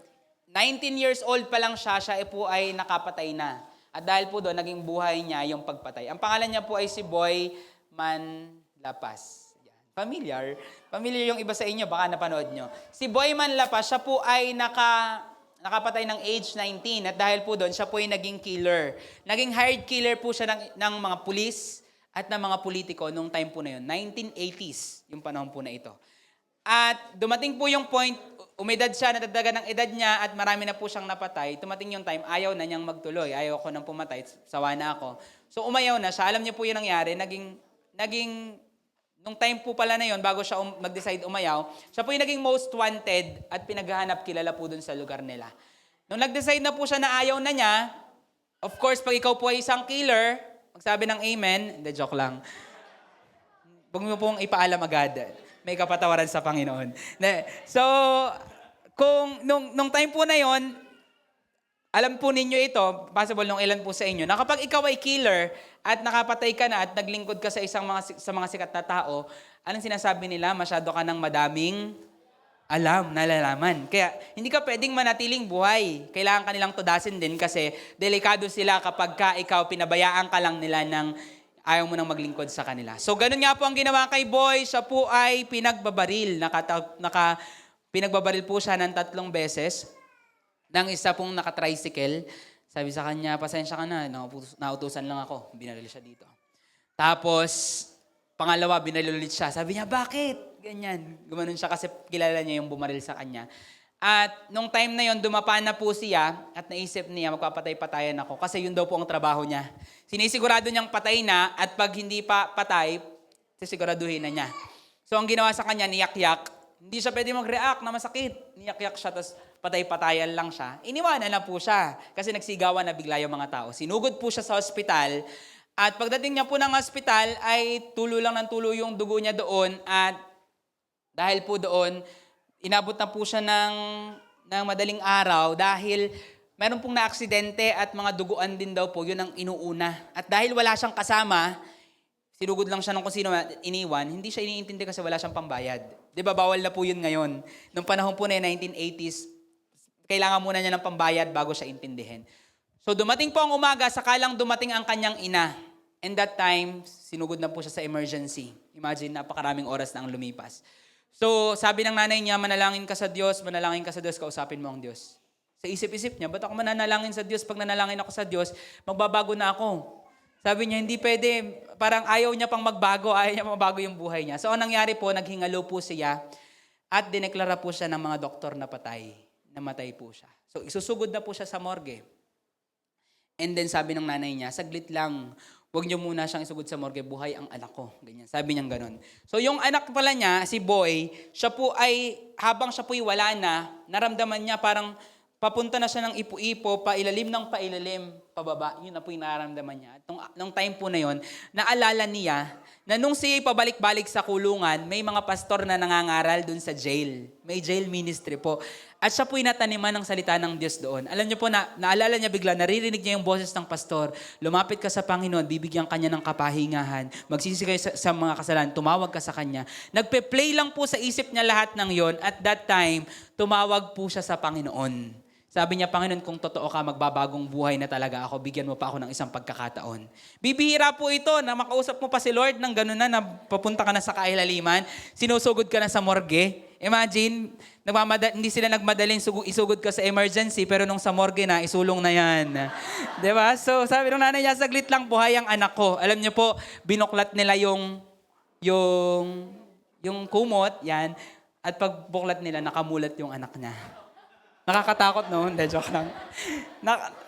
S1: 19 years old pa lang siya po ay nakapatay na. At dahil po doon, naging buhay niya yung pagpatay. Ang pangalan niya po ay si Boy Manlapas. Familiar? Familiar yung iba sa inyo, baka napanood nyo. Si Boy Manlapas, siya po ay nakapatay ng age 19. At dahil po doon, siya po ay naging killer. Naging hired killer po siya ng mga pulis at ng mga politiko nung time po na yun. 1980s, yung panahon po na ito. At dumating po yung point, umedad siya, nadagdagan ng edad niya at marami na po siyang napatay. Dumating yung time, ayaw na niyang magtuloy. Ayaw ko nang pumatay, sawa na ako. So umayaw na siya. Alam niyo po yung nangyari, nung time po pala na yon bago siya mag-decide umayaw, siya po yung naging most wanted at pinaghahanap kilala po dun sa lugar nila. Nung nag-decide na po siya na ayaw na niya, of course, pag ikaw po ay isang killer, magsabi ng amen, hindi, joke lang. Huwag mo pong ipaalam agad. May kapatawaran sa Panginoon. So, nung time po na yon, alam po ninyo ito, possible nung ilan po sa inyo, na kapag ikaw ay killer at nakapatay ka na at naglingkod ka sa mga sikat na tao, anong sinasabi nila? Masyado ka ng madaming nalalaman. Kaya hindi ka pwedeng manatiling buhay. Kailangan ka nilang tudasin din kasi delikado sila kapag ikaw pinabayaan ka lang nila ng ayaw mo nang maglingkod sa kanila. So, ganun nga po ang ginawa kay Boy. Siya po ay pinagbabaril. Pinagbabaril po siya ng 3 beses ng isa pong naka-tricycle. Sabi sa kanya, pasensya ka na, nautusan lang ako. Binaril siya dito. Tapos, pangalawa, binaril ulit siya. Sabi niya, bakit? Ganyan. Gumanon siya kasi kilala niya yung bumaril sa kanya. At nung time na yon, dumapa na po siya at naisip niya, magpapatay-patayan ako kasi yun daw po ang trabaho niya. Sinisigurado niyang patay na at pag hindi pa patay, sisiguraduhin na niya. So ang ginawa sa kanya, niyak-yak. Hindi siya pwede mag-react na masakit. Niyak-yak siya, tapos patay-patayan lang siya. Iniwanan na po siya kasi nagsigawan na bigla yung mga tao. Sinugod po siya sa ospital at pagdating niya po ng ospital ay tulo lang ng tulo yung dugo niya doon at dahil po doon, inabot na po siya ng madaling araw dahil meron pong naaksidente at mga duguan din daw po, yun ang inuuna. At dahil wala siyang kasama, sinugod lang siya ng kung sino iniwan, hindi siya iniintindi kasi wala siyang pambayad. Di ba, bawal na po yun ngayon. Nung panahon po na 1980s, kailangan muna niya ng pambayad bago siya intindihin. So dumating po ang umaga, sakalang dumating ang kanyang ina. And that time, sinugod na po siya sa emergency. Imagine, napakaraming oras na ang lumipas. So, sabi ng nanay niya, manalangin ka sa Diyos, kausapin mo ang Diyos. Sa isip-isip niya, ba't ako mananalangin sa Diyos? Pag nanalangin ako sa Diyos, magbabago na ako. Sabi niya, hindi pwede, parang ayaw niya pang magbago, ayaw niya magbago yung buhay niya. So, ang nangyari po, naghingalo po siya at dineklara po siya ng mga doktor na patay. Namatay po siya. So, isusugod na po siya sa morgue. And then sabi ng nanay niya, saglit lang, huwag niyo muna siyang isugod sa morgue, buhay ang anak ko. Ganyan. Sabi niya gano'n. So yung anak pala niya, si Boy, siya po ay, habang siya po'y wala na, naramdaman niya parang papunta na siya ng ipo-ipo, pailalim ng pailalim, pababa. Yun na po yung nararamdaman niya. At nung time po na yun, naalala niya na nung siya'y pabalik-balik sa kulungan, may mga pastor na nangangaral dun sa jail. May jail ministry po. At siya po'y nataniman ng salita ng Diyos doon. Alam niyo po, naalala niya bigla, naririnig niya yung boses ng pastor. Lumapit ka sa Panginoon, bibigyan ka niya ng kapahingahan. Magsisi kayo sa mga kasalanan, tumawag ka sa Kanya. Nagpe-play lang po sa isip niya lahat ng yon. At that time, tumawag po siya sa Panginoon. Sabi niya, Panginoon, kung totoo ka, magbabagong buhay na talaga ako, bigyan mo pa ako ng isang pagkakataon. Bibihira po ito na makausap mo pa si Lord ng gano'n na papunta ka na sa kailaliman, sinusugod ka na sa morgue. Imagine, hindi sila nagmadaling isugod ka sa emergency, pero nung sa morgue na, isulong na yan. Diba? So sabi ng nanay niya, saglit lang, buhay ang anak ko. Alam niyo po, binuklat nila yung kumot, yan, at pagbuklat nila, nakamulat yung anak niya. Nakakatakot, no? Hindi, joke lang.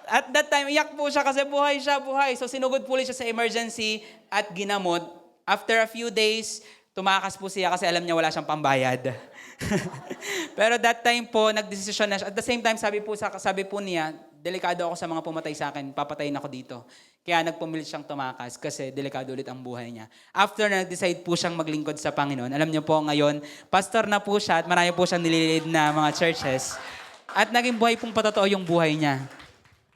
S1: At that time, iyak po siya kasi buhay siya, buhay. So sinugod po siya sa emergency at ginamot. After a few days, tumakas po siya kasi alam niya wala siyang pambayad. Pero that time po, nagdesisyon na siya. At the same time, sabi po niya, delikado ako sa mga pumatay sa akin, papatayin ako dito. Kaya nagpumilit siyang tumakas kasi delikado ulit ang buhay niya. After na nag-decide po siyang maglingkod sa Panginoon, alam niyo po ngayon, pastor na po siya at marami po siyang nililid na mga churches. At naging buhay pong patotoo yung buhay niya.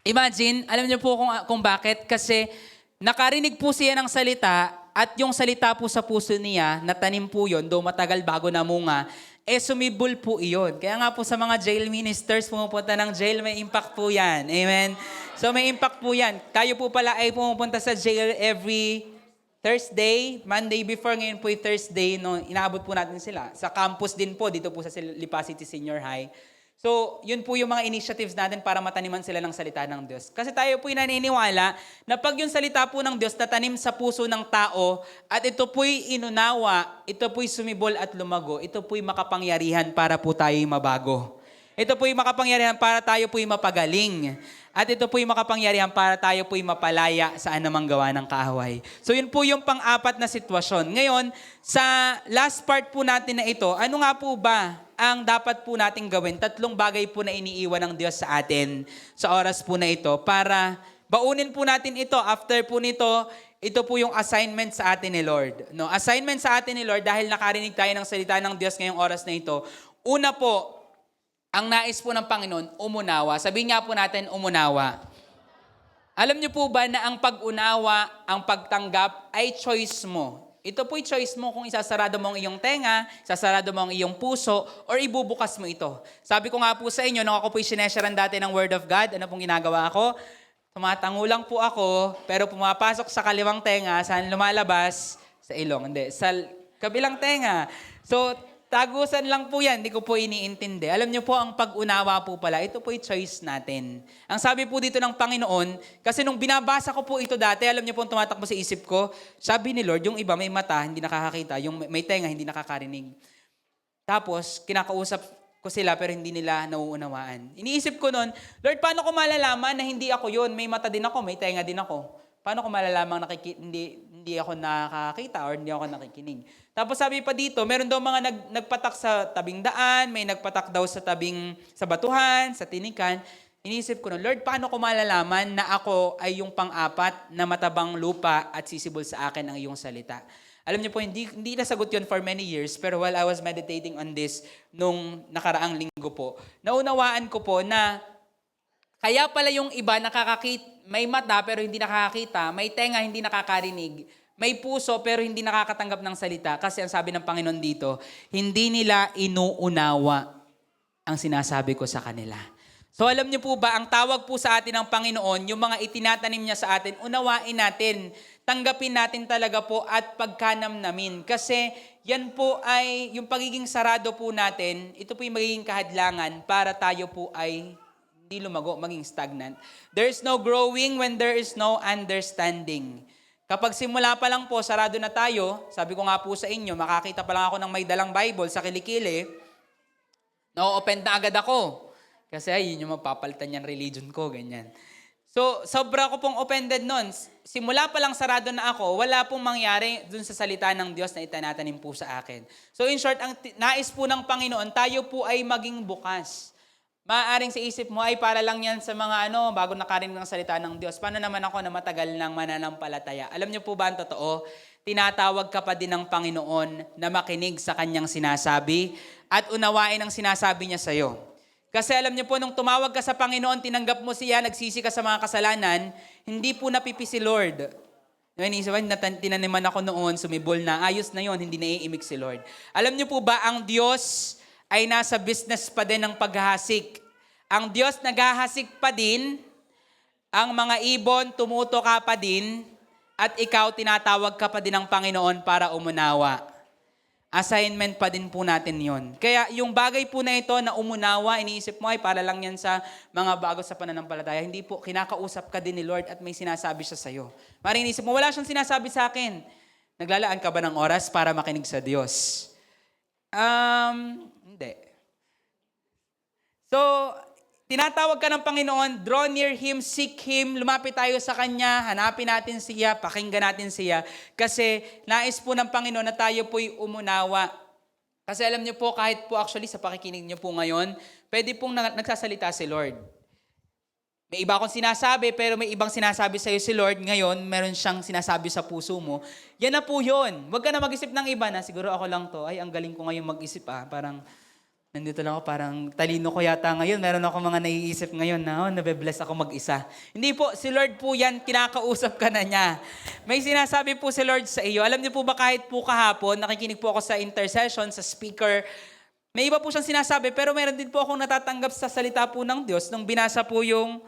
S1: Imagine, alam niyo po kung bakit? Kasi nakarinig po siya ng salita at yung salita po sa puso niya, natanim po yun, though matagal bago namunga, sumibol po iyon. Kaya nga po sa mga jail ministers, pumupunta ng jail, may impact po yan. Amen? So may impact po yan. Tayo po pala ay pumupunta sa jail every Thursday, Monday before, ngayon po yung Thursday, no, inaabot po natin sila. Sa campus din po, dito po sa Lipa City Senior High. So, yun po yung mga initiatives natin para mataniman sila ng salita ng Diyos. Kasi tayo po'y naniniwala na pag yung salita po ng Diyos natanim sa puso ng tao at ito po'y inunawa, ito po'y sumibol at lumago, ito po'y makapangyarihan para po tayo'y mabago. Ito po'y makapangyarihan para tayo po'y mapagaling. At ito po'y makapangyarihan para tayo po'y mapalaya sa anumang gawa ng kaaway. So yun po yung pang-apat na sitwasyon. Ngayon, sa last part po natin na ito, ano nga po ba ang dapat po nating gawin? 3 bagay po na iniiwan ng Diyos sa atin sa oras po na ito para baunin po natin ito. After po nito, ito po yung assignment sa atin ni Lord. No, assignment sa atin ni Lord dahil nakarinig tayo ng salita ng Diyos ngayong oras na ito. Una po, ang nais po ng Panginoon, umunawa. Sabihin nga po natin, umunawa. Alam niyo po ba na ang pag-unawa, ang pagtanggap ay choice mo. Ito po'y choice mo kung isasarado mo ang iyong tenga, isasarado mo ang iyong puso, or ibubukas mo ito. Sabi ko nga po sa inyo, nung ako po'y sinesharan dati ng Word of God, ano pong ginagawa ko? Tumatango lang po ako, pero pumapasok sa kaliwang tenga, saan lumalabas? Sa ilong, hindi. Sa kabilang tenga. So, tagusan lang po yan, hindi ko po iniintindi. Alam niyo po, ang pag-unawa po pala, ito po'y choice natin. Ang sabi po dito ng Panginoon, kasi nung binabasa ko po ito dati, alam niyo po, tumatakbo sa isip ko, sabi ni Lord, yung iba may mata, hindi nakakakita, yung may tenga, hindi nakakarinig. Tapos, kinakausap ko sila, pero hindi nila nauunawaan. Iniisip ko noon, Lord, paano ko malalaman na hindi ako yun? May mata din ako, may tenga din ako. Paano ko malalamang hindi ako nakakita or hindi ako nakikinig? Tapos sabi pa dito, meron daw mga nagpatak sa tabing daan, may nagpatak daw sa batuhan, sa tinikan. Iniisip ko na, Lord, paano ko malalaman na ako ay yung pang-apat na matabang lupa at sisibol sa akin ang iyong salita? Alam niyo po, hindi nasagot yun for many years, pero while I was meditating on this nung nakaraang linggo po, naunawaan ko po na kaya pala yung iba may mata pero hindi nakakakita, may tenga hindi nakakarinig, may puso pero hindi nakakatanggap ng salita. Kasi ang sabi ng Panginoon dito, hindi nila inuunawa ang sinasabi ko sa kanila. So alam niyo po ba, ang tawag po sa atin ng Panginoon, yung mga itinatanim niya sa atin, unawain natin, tanggapin natin talaga po at pagkanamnamin. Kasi yan po ay, yung pagiging sarado po natin, ito po yung magiging kahadlangan para tayo po ay hindi lumago, maging stagnant. There is no growing when there is no understanding. Kapag simula pa lang po, sarado na tayo, sabi ko nga po sa inyo, makakita pa lang ako ng may dalang Bible sa kilikili, na-open na agad ako. Kasi yun yung mapapalitan yung religion ko, ganyan. So, sobra ko pong offended nun. Simula pa lang sarado na ako, wala pong mangyari dun sa salita ng Diyos na itinatanim po sa akin. So, in short, ang nais po ng Panginoon, tayo po ay maging bukas. Maaaring sa isip mo, ay para lang yan sa mga bago nakarinig ng salita ng Diyos. Paano naman ako na matagal ng mananampalataya? Alam niyo po ba ang totoo? Tinatawag ka pa din ng Panginoon na makinig sa kanyang sinasabi at unawain ang sinasabi niya sa'yo. Kasi alam niyo po, nung tumawag ka sa Panginoon, tinanggap mo siya, nagsisi ka sa mga kasalanan, hindi po napipi si Lord. Tinaniman ako noon, sumibol na, ayos na yon, hindi naiimik si Lord. Alam niyo po ba, ang Diyos ay nasa business pa din ng paghahasik. Ang Diyos naghahasik pa din, ang mga ibon tumuto ka pa din, at ikaw tinatawag ka pa din ng Panginoon para umunawa. Assignment pa din po natin yon. Kaya yung bagay po na ito na umunawa, iniisip mo ay para lang yan sa mga bago sa pananampalataya. Hindi po, kinakausap ka din ni Lord at may sinasabi siya sa'yo. Maring iniisip mo, wala siyang sinasabi sa akin. Naglalaan ka ba ng oras para makinig sa Diyos? Hindi. So, tinatawag ka ng Panginoon, draw near Him, seek Him, lumapit tayo sa Kanya, hanapin natin siya, pakinggan natin siya. Kasi nais po ng Panginoon na tayo po'y umunawa. Kasi alam niyo po, kahit po actually sa pakikinig niyo po ngayon, pwede pong nagsasalita si Lord. May iba akong sinasabi, pero may ibang sinasabi sa'yo si Lord. Ngayon, meron siyang sinasabi sa puso mo. Yan na po yun. Huwag ka na mag-isip ng iba na, siguro ako lang to. Ay, ang galing ko ngayon mag-isip Parang, nandito lang ako, parang talino ko yata ngayon. Meron ako mga naiisip ngayon na, nabe-bless ako mag-isa. Hindi po, si Lord po yan, kinakausap ka na niya. May sinasabi po si Lord sa iyo. Alam niyo po ba, kahit po kahapon, nakikinig po ako sa intercession, sa speaker, may iba po siyang sinasabi, pero meron din po akong natatanggap sa salita po ng Diyos nung binasa po yung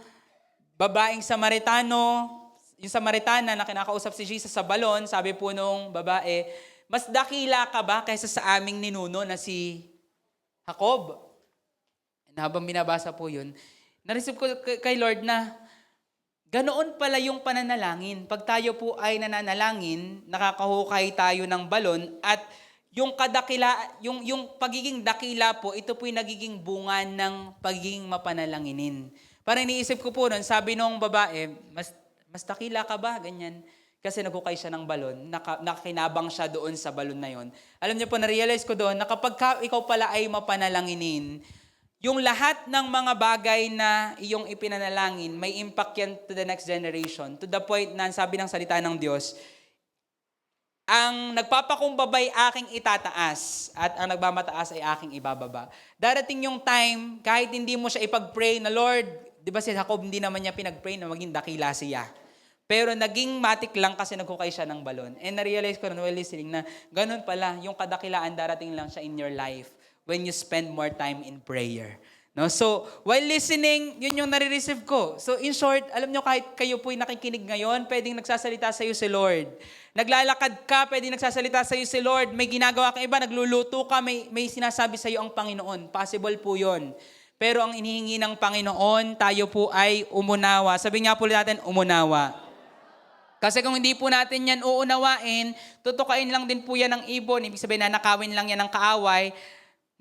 S1: babaeng Samaritano, yung Samaritana na kinakausap si Jesus sa balon, sabi po nung babae, mas dakila ka ba kaysa sa aming ninuno na si Jacob? And habang binabasa po yun, narisip ko kay Lord na ganoon pala yung pananalangin. Pag tayo po ay nananalangin, nakakahukay tayo ng balon at yung yung pagiging dakila po, ito po yung nagiging bunga ng pagiging mapanalanginin. Parang iniisip ko po nun, sabi nung babae, mas dakila ka ba? Ganyan. Kasi naghukay siya ng balon, nakinabang siya doon sa balon na yon. Alam niyo po, na-realize ko doon na kapag ikaw pala ay mapanalanginin, yung lahat ng mga bagay na iyong ipinanalangin, may impact yan to the next generation. To the point na sabi ng salita ng Diyos, ang nagpapakumbabay aking itataas at ang nagmamataas ay aking ibababa. Darating yung time, kahit hindi mo siya ipag-pray na, Lord, di ba si Jacob hindi naman niya pinag-pray na maging dakila siya. Pero naging matik lang kasi naghukay siya ng balon. And na-realize ko na while listening na ganun pala, yung kadakilaan darating lang siya in your life when you spend more time in prayer. No? So, while listening, yun yung nare-receive ko. So, in short, alam nyo kahit kayo po'y nakikinig ngayon, pwedeng nagsasalita sa iyo si Lord. Naglalakad ka, pwedeng nagsasalita sa iyo si Lord. May ginagawa kang iba, nagluluto ka, may sinasabi sa iyo ang Panginoon. Possible po yun. Pero ang inihingi ng Panginoon, tayo po ay umunawa. Sabi nga po natin, umunawa. Kasi kung hindi po natin yan uunawain, tutukain lang din po yan ng ibon. Ibig sabihin, nanakawin lang yan ng kaaway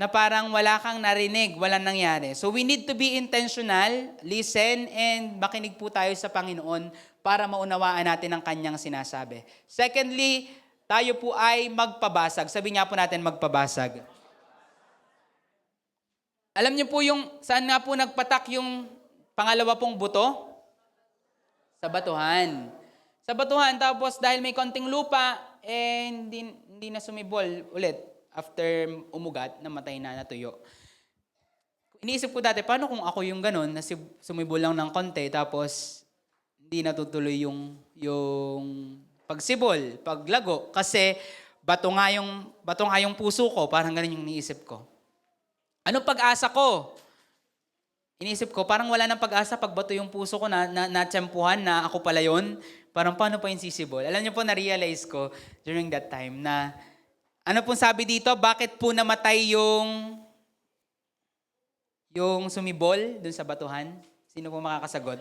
S1: na parang wala kang narinig, walang nangyari. So we need to be intentional, listen, and makinig po tayo sa Panginoon para maunawaan natin ang kanyang sinasabi. Secondly, tayo po ay magpabasag. Sabi nga po natin, magpabasag. Alam niyo po yung, saan nga po nagpatak yung pangalawa pong buto? Sa batuhan. Sa batuhan, tapos dahil may konting lupa, hindi na sumibol ulit after umugat, namatay na, natuyo. Iniisip ko dati, paano kung ako yung ganun, na sumibol lang ng konti, tapos hindi natutuloy yung pagsibol, paglago, kasi bato nga yung puso ko, parang ganun yung iniisip ko. Anong pag-asa ko? Iniisip ko, parang wala nang pag-asa pag bato yung puso ko natsempuhan na ako pala yun. Parang paano pa yung sisibol? Alam niyo po, na-realize ko during that time na ano pong sabi dito, bakit po namatay yung sumibol dun sa batuhan? Sino po makakasagot?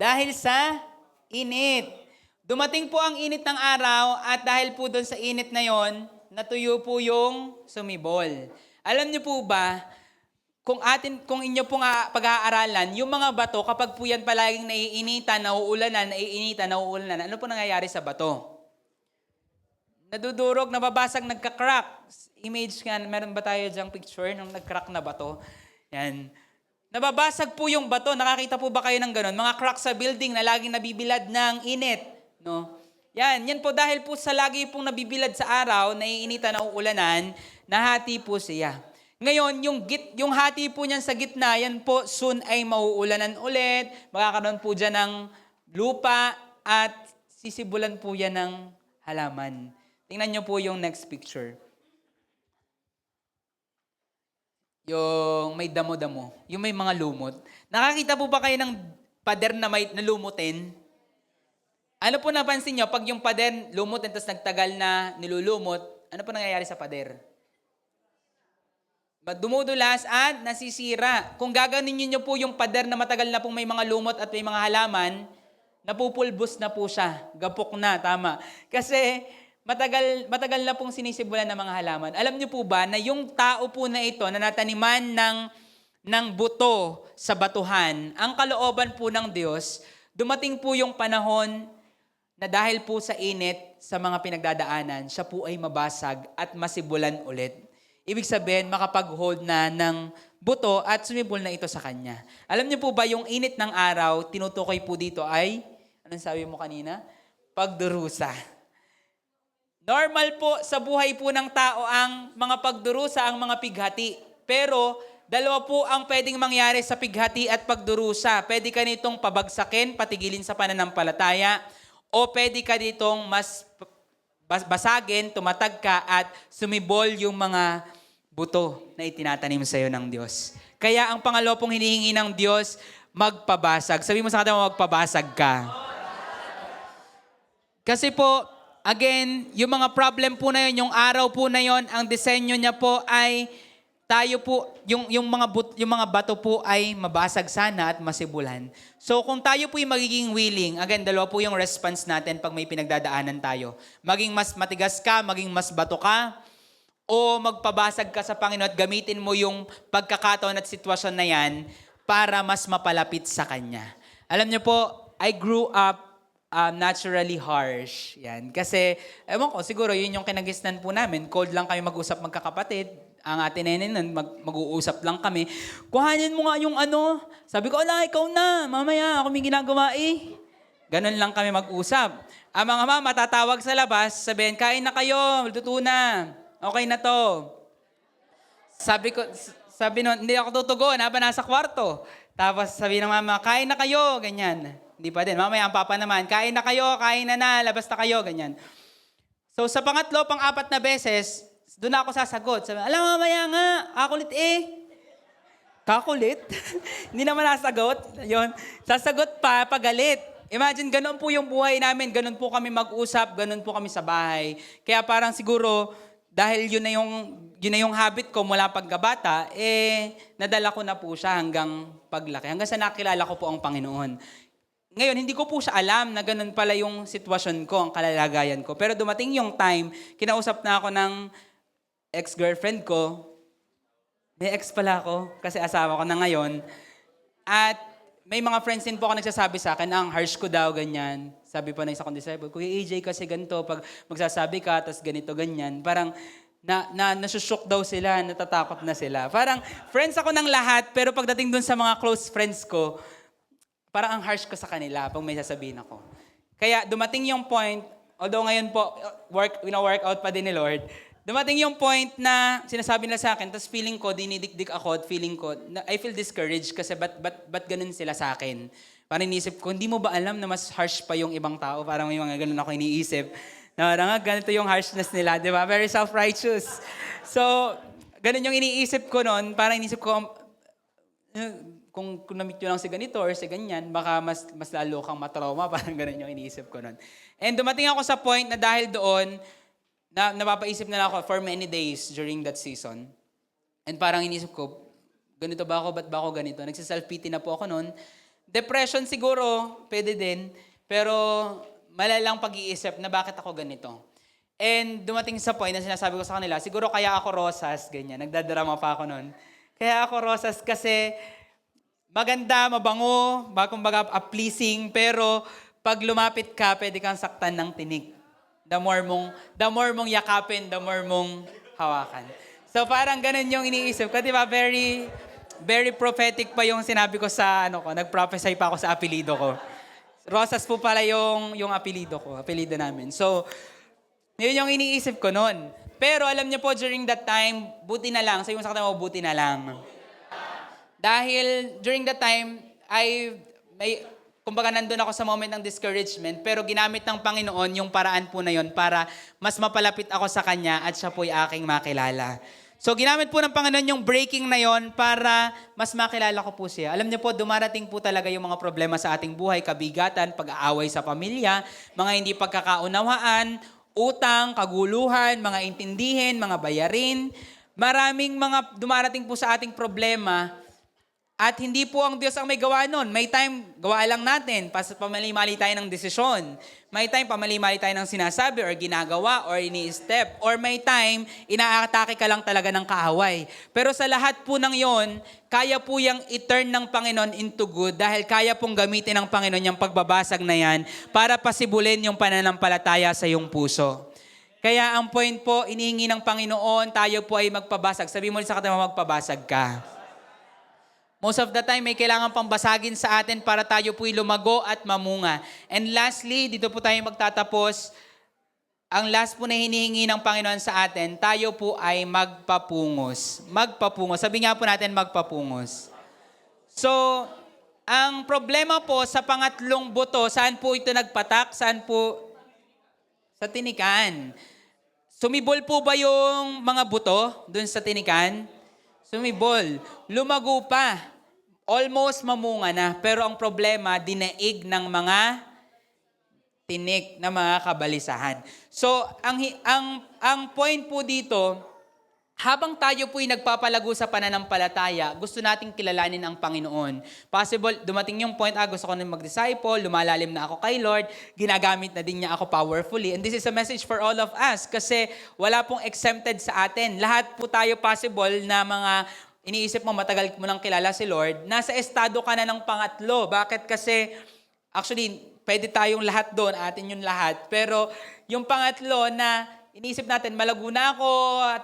S1: Dahil sa init. Dumating po ang init ng araw at dahil po dun sa init na yon, natuyo po yung sumibol. Alam niyo po ba, kung inyo pong pag-aaralan, yung mga bato, kapag po yan palaging naiinitan, nauulanan, ano po nangyayari sa bato? Nadudurog, nababasag, nagka-crack. Image nga, meron ba tayo dyang picture ng nag-crack na bato? Yan. Nababasag po yung bato. Nakakita po ba kayo ng ganun? Mga crack sa building na laging nabibilad ng init. No? Yan po dahil po sa lagi pong nabibilad sa araw, naiinitan, nauulanan, nahati po siya. Ngayon, yung hati po niyan sa gitna, yan po soon ay mauulanan ulit, magkakaroon po dyan ng lupa at sisibulan po yan ng halaman. Tingnan niyo po yung next picture. Yung may damo-damo, yung may mga lumot. Nakakita po ba kayo ng pader na may nalumutin? Ano po napansin niyo, pag yung pader lumot at nagtagal na nilulumot, ano po nangyayari sa pader? Dumudulas at nasisira. Kung gaganin niyo po yung pader na matagal na pong may mga lumot at may mga halaman, napupulbos na po siya. Gapok na, tama. Kasi matagal na pong sinisibulan ng mga halaman. Alam niyo po ba na yung tao po na ito na nataniman ng buto sa batuhan, ang kalooban po ng Diyos, dumating po yung panahon na dahil po sa init sa mga pinagdadaanan, siya po ay mabasag at masibulan ulit. Ibig sabihin, makapag-hold na ng buto at sumibol na ito sa kanya. Alam niyo po ba, yung init ng araw, tinutukoy po dito ay, anong sabi mo kanina? Pagdurusa. Normal po sa buhay po ng tao ang mga pagdurusa, ang mga pighati. Pero, dalawa po ang pwedeng mangyari sa pighati at pagdurusa. Pwede ka nitong pabagsakin, patigilin sa pananampalataya, o pwede ka nitong mas basagin, tumatag ka at sumibol yung mga buto na itinatanim sa iyo ng Diyos. Kaya ang pangalawa pong hinihingi ng Diyos, magpabasag. Sabi mo sa kanya, magpabasag ka. Kasi po, again, yung mga problem po na yun, yung araw po na yun, ang disenyo niya po ay tayo po, yung mga bato po ay mabasag sana at masibulan. So kung tayo po yung magiging willing, again, dalawa po yung response natin pag may pinagdadaanan tayo. Maging mas matigas ka, maging mas bato ka, o magpabasag ka sa Panginoon at gamitin mo yung pagkakataon at sitwasyon na yan para mas mapalapit sa Kanya. Alam niyo po, I grew up naturally harsh. Yan. Kasi, ewan ko, siguro yun yung kinagisnan po namin. Cold lang kami mag-usap magkakapatid. Ang ate nenen nun, mag-uusap lang kami. Kuhanin mo nga yung ano. Sabi ko, ala, ikaw na. Mamaya, ako may ginagawa eh. Ganon lang kami mag-usap. Ang mga mama, tatawag sa labas, sabihin, kain na kayo, luto na. Okay na to. Sabi nun, hindi ako tutugon, habang nasa kwarto. Tapos sabi ng mama, kain na kayo, ganyan. Hindi pa din. Mamaya ang papa naman, kain na kayo, kain na, labas na kayo, ganyan. So sa pangatlo, pang-apat na beses, doon ako sasagot. Sabi, alam mamaya nga, kakulit eh. Kakulit? Hindi naman nasagot. Yun. Sasagot pa, pagalit. Imagine, ganun po yung buhay namin. Ganun po kami mag-usap, ganun po kami sa bahay. Kaya parang siguro, dahil yun na yung habit ko mula pagkabata, nadala ko na po siya hanggang paglaki. Hanggang sa nakilala ko po ang Panginoon. Ngayon, hindi ko po siya alam na ganun pala yung sitwasyon ko, ang kalalagayan ko. Pero dumating yung time, kinausap na ako ng ex-girlfriend ko. May ex pala ako, kasi asawa ko na ngayon. At may mga friends din po ako nagsasabi sa akin, ang harsh ko daw, ganyan. Sabi pa na isa kong disciple, Kuya AJ, kasi ganito, pag magsasabi ka, tas ganito, ganyan. Parang, nasushock daw sila, natatakot na sila. Parang, friends ako ng lahat, pero pagdating dun sa mga close friends ko, parang ang harsh ko sa kanila pag may sasabihin ako. Kaya dumating yung point, although ngayon po, workout pa din ni Lord, dumating yung point na sinasabi nila sa akin, tapos feeling ko, dinidikdik ako at feeling ko, I feel discouraged kasi ba't ganun sila sa akin? Parang iniisip ko, hindi mo ba alam na mas harsh pa yung ibang tao? Parang may mga ganun ako iniisip. Na parang ganito yung harshness nila, di ba? Very self-righteous. So, ganun yung iniisip ko noon, parang iniisip ko, kung na-meet nyo lang si ganito or si ganyan, baka mas lalo kang matrauma, parang ganun yung iniisip ko nun. And dumating ako sa point na dahil doon, napapaisip na lang ako for many days during that season. And parang iniisip ko, ganito ba ako? Ba't ba ako ganito? Nagsiself-pity na po ako noon. Depression siguro, pwede din. Pero malalang pag-iisip na bakit ako ganito. And dumating sa point na sinasabi ko sa kanila, siguro kaya ako rosas, ganyan. Nagdadrama pa ako noon. Kaya ako rosas kasi maganda, mabango, kumbaga pleasing, pero pag lumapit ka, pwede kang saktan ng tinik. The more mong yakapin, the more mong hawakan. So parang ganun yung iniisip ko, di ba? Very, very prophetic pa yung sinabi ko sa nag-prophesy pa ako sa apelido ko. Rosas po pala yung apelido namin. So, yun yung iniisip ko noon. Pero alam niyo po, during that time, buti na lang. Sabi mo sa kanila, buti na lang. Dahil during that time, kumbaga nandun ako sa moment ng discouragement, pero ginamit ng Panginoon yung paraan po na yun para mas mapalapit ako sa Kanya at siya po'y aking makilala. So ginamit po ng Panginoon yung breaking na yon para mas makilala ko po siya. Alam niyo po, dumarating po talaga yung mga problema sa ating buhay, kabigatan, pag-aaway sa pamilya, mga hindi pagkakaunawaan, utang, kaguluhan, mga intindihin, mga bayarin. Maraming mga dumarating po sa ating problema at hindi po ang Diyos ang may gawa nun. May time, gawa lang natin, pamali-mali tayo ng desisyon. May time, pamali-mali tayo ng sinasabi or ginagawa or ini-step. Or may time, inaatake ka lang talaga ng kaaway. Pero sa lahat po ng yon, kaya po yung i-turn ng Panginoon into good dahil kaya pong gamitin ng Panginoon yung pagbabasag na yan para pasibulin yung pananampalataya sa iyong puso. Kaya ang point po, inihingi ng Panginoon, tayo po ay magpabasag. Sabi mo sa katawa, magpabasag ka. Most of the time, may kailangan pang basagin sa atin para tayo po'y lumago at mamunga. And lastly, dito po tayo magtatapos. Ang last po na hinihingi ng Panginoon sa atin, tayo po ay magpapungos. Magpapungos. Sabi nga po natin, magpapungos. So, ang problema po sa pangatlong buto, saan po ito nagpatak? Saan po? Sa tinikan. Sumibol po ba yung mga buto dun sa tinikan? Sumibol. Lumago pa. Almost mamunga na. Pero ang problema, dinaig ng mga tinik na mga kabalisahan. So, ang point po dito, habang tayo po'y nagpapalago sa pananampalataya, gusto nating kilalanin ang Panginoon. Possible, dumating yung point, gusto ko na mag-disciple, lumalalim na ako kay Lord, ginagamit na din niya ako powerfully. And this is a message for all of us kasi wala pong exempted sa atin. Lahat po tayo possible na mga iniisip mo, matagal mo nang kilala si Lord, nasa estado ka na ng pangatlo. Bakit? Kasi, actually, pwede tayong lahat doon, atin yung lahat. Pero yung pangatlo na iniisip natin, malago na ako,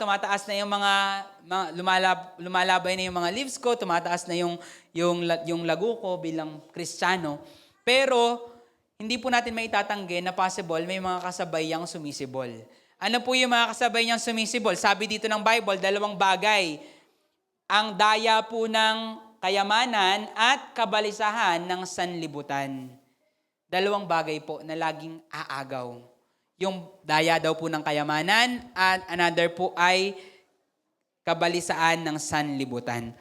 S1: tumataas na yung mga lumalabay na yung mga leaves ko, tumataas na yung lago ko bilang Kristiyano. Pero, hindi po natin maitatanggi na possible may mga kasabay yang sumisibol. Ano po yung mga kasabay niyang sumisibol? Sabi dito ng Bible, 2 bagay. Ang daya po ng kayamanan at kabalisahan ng sanlibutan. 2 bagay po na laging aagaw. Yung daya daw po ng kayamanan at another po ay kabalisaan ng sanlibutan.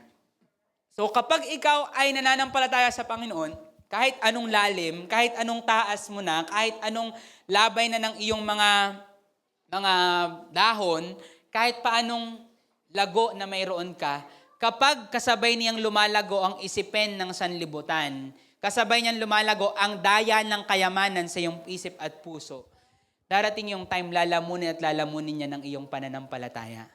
S1: So kapag ikaw ay nananampalataya sa Panginoon, kahit anong lalim, kahit anong taas mo na, kahit anong labay na ng iyong mga dahon, kahit paanong lago na mayroon ka, kapag kasabay niyang lumalago ang isipin ng sanlibutan, kasabay niyang lumalago ang daya ng kayamanan sa iyong isip at puso, darating yung time lalamunin niya ng iyong pananampalataya.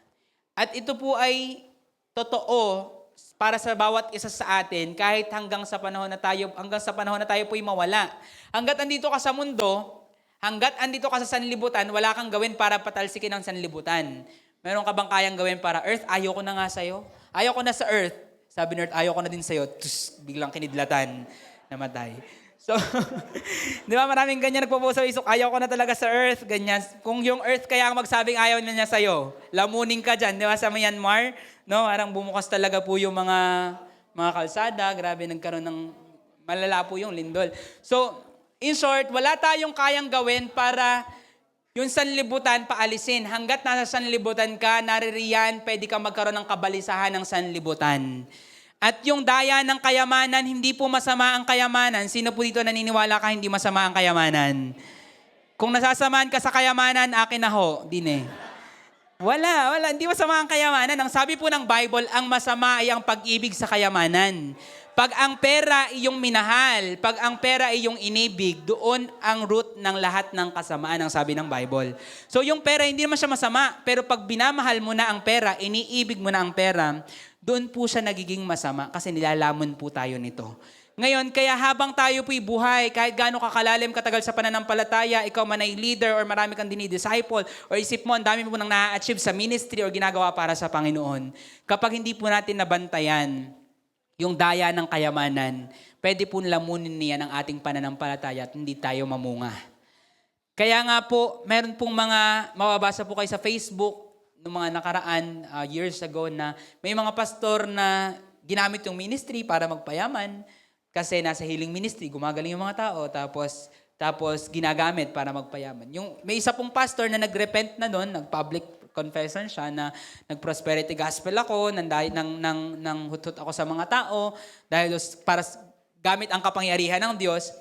S1: At ito po ay totoo para sa bawat isa sa atin kahit hanggang sa panahon na tayo po'y mawala. Hanggat andito ka sa mundo, hanggat andito ka sa sanlibutan, wala kang gawin para patalsikin ang sanlibutan. Meron ka bang kayang gawin para Earth? Ayaw ko na nga sa'yo. Ayaw ko na sa Earth. Sabi ni Earth, ayaw ko na din sa'yo. Biglang kinidlatan, namatay. So, di ba maraming ganyan nagpo-post sa Facebook, ayaw ko na talaga sa Earth, ganyan. Kung yung Earth kaya ang magsabing ayaw na niya sa'yo, lamunin ka dyan, di ba sa Myanmar? No, parang bumukas talaga po yung mga kalsada, grabe nagkaroon ng malala po yung lindol. So, in short, wala tayong kayang gawin para yung sanlibutan paalisin. Hanggat nasa sanlibutan ka, naririyan, pwede ka magkaroon ng kabalisahan ng sanlibutan. At yung daya ng kayamanan, hindi po masama ang kayamanan. Sino po dito naniniwala ka hindi masama ang kayamanan? Kung nasasamaan ka sa kayamanan, akin na ho. Din eh. Wala. Hindi masama ang kayamanan. Ang sabi po ng Bible, ang masama ay ang pag-ibig sa kayamanan. Pag ang pera iyong minahal, pag ang pera iyong inibig, doon ang root ng lahat ng kasamaan, ang sabi ng Bible. So yung pera, hindi naman siya masama, pero pag binamahal mo na ang pera, iniibig mo na ang pera, doon po siya nagiging masama kasi nilalamon po tayo nito. Ngayon, kaya habang tayo po'y buhay, kahit gaano kakalalim katagal sa pananampalataya, ikaw man ay leader or marami kang dinidisciple, or isip mo, ang dami mo nang na-achieve sa ministry or ginagawa para sa Panginoon. Kapag hindi po natin nabantayan yung daya ng kayamanan, pwede po lamunin niya ng ating pananampalataya at hindi tayo mamunga. Kaya nga po, meron pong mga, mababasa po kayo sa Facebook, noong mga nakaraan, years ago, na may mga pastor na ginamit yung ministry para magpayaman kasi nasa healing ministry, gumagaling yung mga tao, tapos ginagamit para magpayaman. May isa pong pastor na nagrepent na doon, nag-public confession siya na nag-prosperity gospel ako, nang hutot ako sa mga tao, dahil para gamit ang kapangyarihan ng Diyos.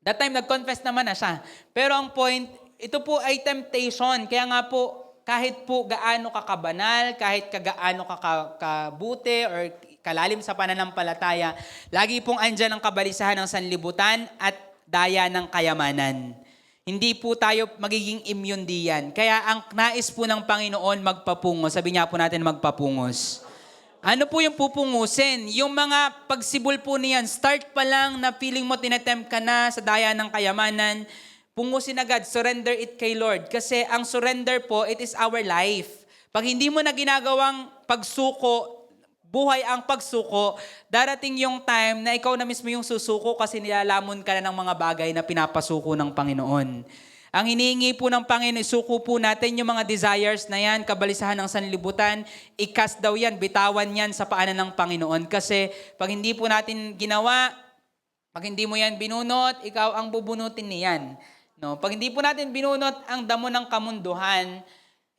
S1: That time, nag-confess naman na siya. Pero ang point, ito po ay temptation. Kaya nga po, kahit po gaano ka kabanal, kahit gaano ka kabuti or kalalim sa pananampalataya, lagi pong andyan ang kabalisahan ng sanlibutan at daya ng kayamanan. Hindi po tayo magiging immune diyan. Kaya ang nais po ng Panginoon magpapungos. Sabi niya po natin magpapungos. Ano po yung pupungusin? Yung mga pagsibol po niyan, start pa lang na feeling mo tinetempt ka na sa daya ng kayamanan, pungusin agad, surrender it kay Lord. Kasi ang surrender po, it is our life. Pag hindi mo na ginagawang pagsuko, buhay ang pagsuko, darating yung time na ikaw na mismo yung susuko kasi nilalamon ka na ng mga bagay na pinapasuko ng Panginoon. Ang hinihingi po ng Panginoon, isuko po natin yung mga desires na yan, kabalisahan ng sanlibutan, ikas daw yan, bitawan yan sa paanan ng Panginoon. Kasi pag hindi po natin ginawa, pag hindi mo yan binunot, ikaw ang bubunutin niyan. No? Pag hindi po natin binunot ang damo ng kamunduhan,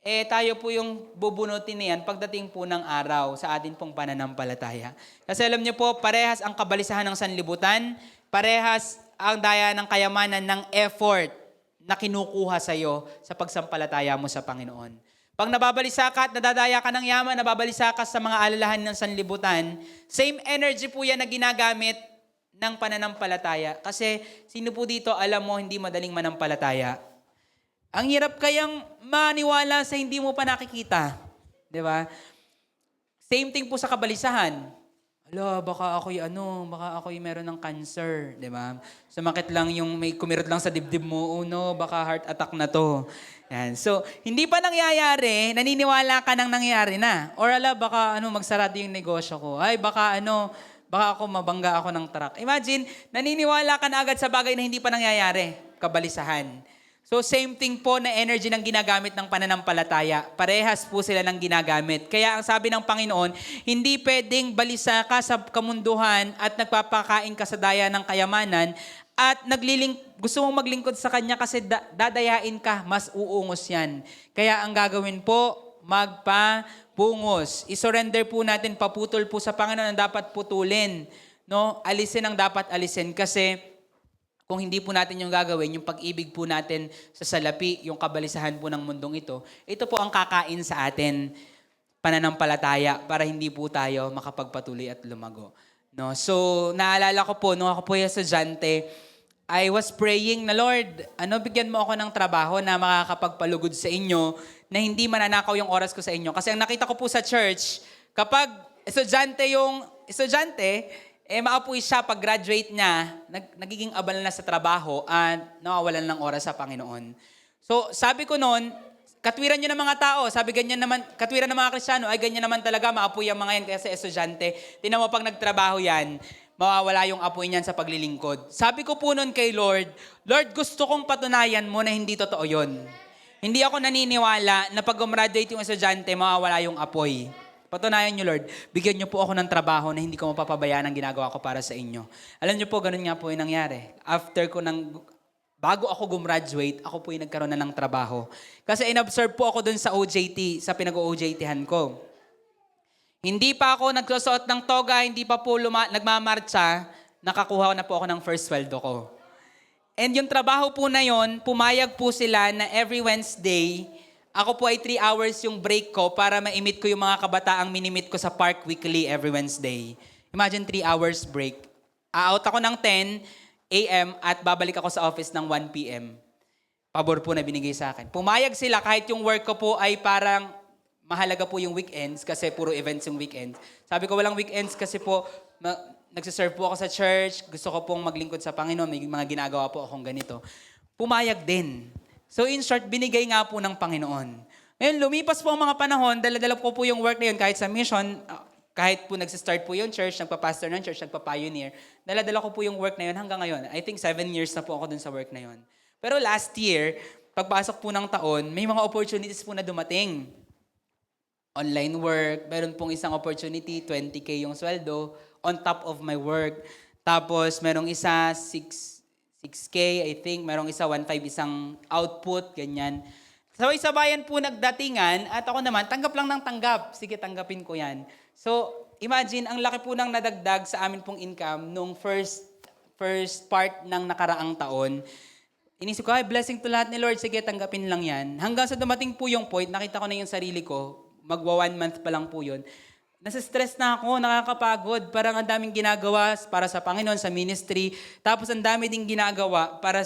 S1: tayo po yung bubunutin niyan pagdating po ng araw sa atin pong pananampalataya. Kasi alam niyo po, parehas ang kabalisahan ng sanlibutan, parehas ang daya ng kayamanan ng effort na kinukuha sa iyo sa pagsampalataya mo sa Panginoon. Pag nababalisa ka at nadadaya ka ng yaman, nababalisa ka sa mga alalahan ng sanlibutan, same energy po yan na ginagamit ng pananampalataya. Kasi sino po dito alam mo hindi madaling manampalataya? Ang hirap kayang maniwala sa hindi mo pa nakikita. Di ba? Same thing po sa kabalisahan. Baka ako'y meron ng cancer, di ba? Sumakit lang yung may kumirot lang sa dibdib mo, baka heart attack na to. Yan. So, hindi pa nangyayari, naniniwala ka nang nangyayari na. Or baka magsarado yung negosyo ko. Baka ako mabangga ako ng truck. Imagine, naniniwala ka na agad sa bagay na hindi pa nangyayari, kabalisahan. So same thing po na energy ng ginagamit ng pananampalataya. Parehas po sila ng ginagamit. Kaya ang sabi ng Panginoon, hindi pwedeng balisa ka sa kamunduhan at nagpapakain ka sa daya ng kayamanan at gusto mong maglingkod sa Kanya kasi dadayain ka, mas uungos yan. Kaya ang gagawin po, magpapungos. I-surrender po natin, paputol po sa Panginoon ang dapat putulin. No? Alisin ang dapat alisin kasi kung hindi po natin yung gagawin, yung pag-ibig po natin sa salapi, yung kabalisahan po ng mundong ito po ang kakain sa atin, pananampalataya, para hindi po tayo makapagpatuloy at lumago. No? So, naalala ko po, nung ako po yung estudyante, I was praying na, Lord, bigyan mo ako ng trabaho na makakapagpalugod sa inyo, na hindi mananakaw yung oras ko sa inyo. Kasi ang nakita ko po sa church, kapag estudyante, maapoy siya pag graduate niya, nagiging abal na sa trabaho at nawawalan ng oras sa Panginoon. So sabi ko noon, katwiran nyo ng mga tao, katwiran ng mga Kristiyano, ay ganyan naman talaga, maapoy ang mga yan kasi estudyante. Tingnan mo pag nagtrabaho yan, mawawala yung apoy niyan sa paglilingkod. Sabi ko po noon kay Lord, gusto kong patunayan mo na hindi totoo yun. Hindi ako naniniwala na pag gumraduate yung estudyante, mawawala yung apoy. Patunayan niyo, Lord, bigyan niyo po ako ng trabaho na hindi ko mapapabayaan ang ginagawa ko para sa inyo. Alam niyo po, ganun nga po yung nangyari. Bago ako gumraduate, ako po yung nagkaroon na ng trabaho. Kasi in-observe po ako dun sa OJT, sa pinag-OJT-han ko. Hindi pa ako nagsusuot ng toga, hindi pa po nagmamarcha, nakakuha na po ako ng first sweldo ko. And yung trabaho po na yon, pumayag po sila na every Wednesday, ako po ay 3 hours yung break ko para ma-meet ko yung mga kabataang minimit ko sa park weekly every Wednesday. Imagine 3 hours break. Out ako ng 10 a.m. at babalik ako sa office ng 1 p.m. Pabor po na binigay sa akin. Pumayag sila kahit yung work ko po ay parang mahalaga po yung weekends kasi puro events yung weekends. Sabi ko walang weekends kasi po nagsiserve po ako sa church, gusto ko pong maglingkod sa Panginoon, may mga ginagawa po akong ganito. Pumayag din. So in short, binigay nga po ng Panginoon. Ngayon, lumipas po ang mga panahon, dala-dala ko po yung work na yun kahit sa mission, kahit po nagsistart po yung church, nagpa-pastor ng church, nagpa-pioneer, dala-dala ko po yung work na yun hanggang ngayon. I think 7 years na po ako dun sa work na yun. Pero last year, pagpasok po ng taon, may mga opportunities po na dumating. Online work, meron pong isang opportunity, 20K yung sweldo, on top of my work. Tapos, merong isa, 6K, I think. Merong isa, 1.5, isang output, ganyan. Sabay-sabayan po nagdatingan at ako naman, tanggap lang ng tanggap. Sige, tanggapin ko yan. So, imagine, ang laki po ng nadagdag sa amin pong income nung first part ng nakaraang taon. Inisip ko, ay, blessing to lahat ni Lord. Sige, tanggapin lang yan. Hanggang sa dumating po yung point, nakita ko na yung sarili ko. Magwa 1 month pa lang po yun. Nasa-stress na ako, nakakapagod. Parang ang daming ginagawa para sa Panginoon, sa ministry. Tapos ang dami ding ginagawa para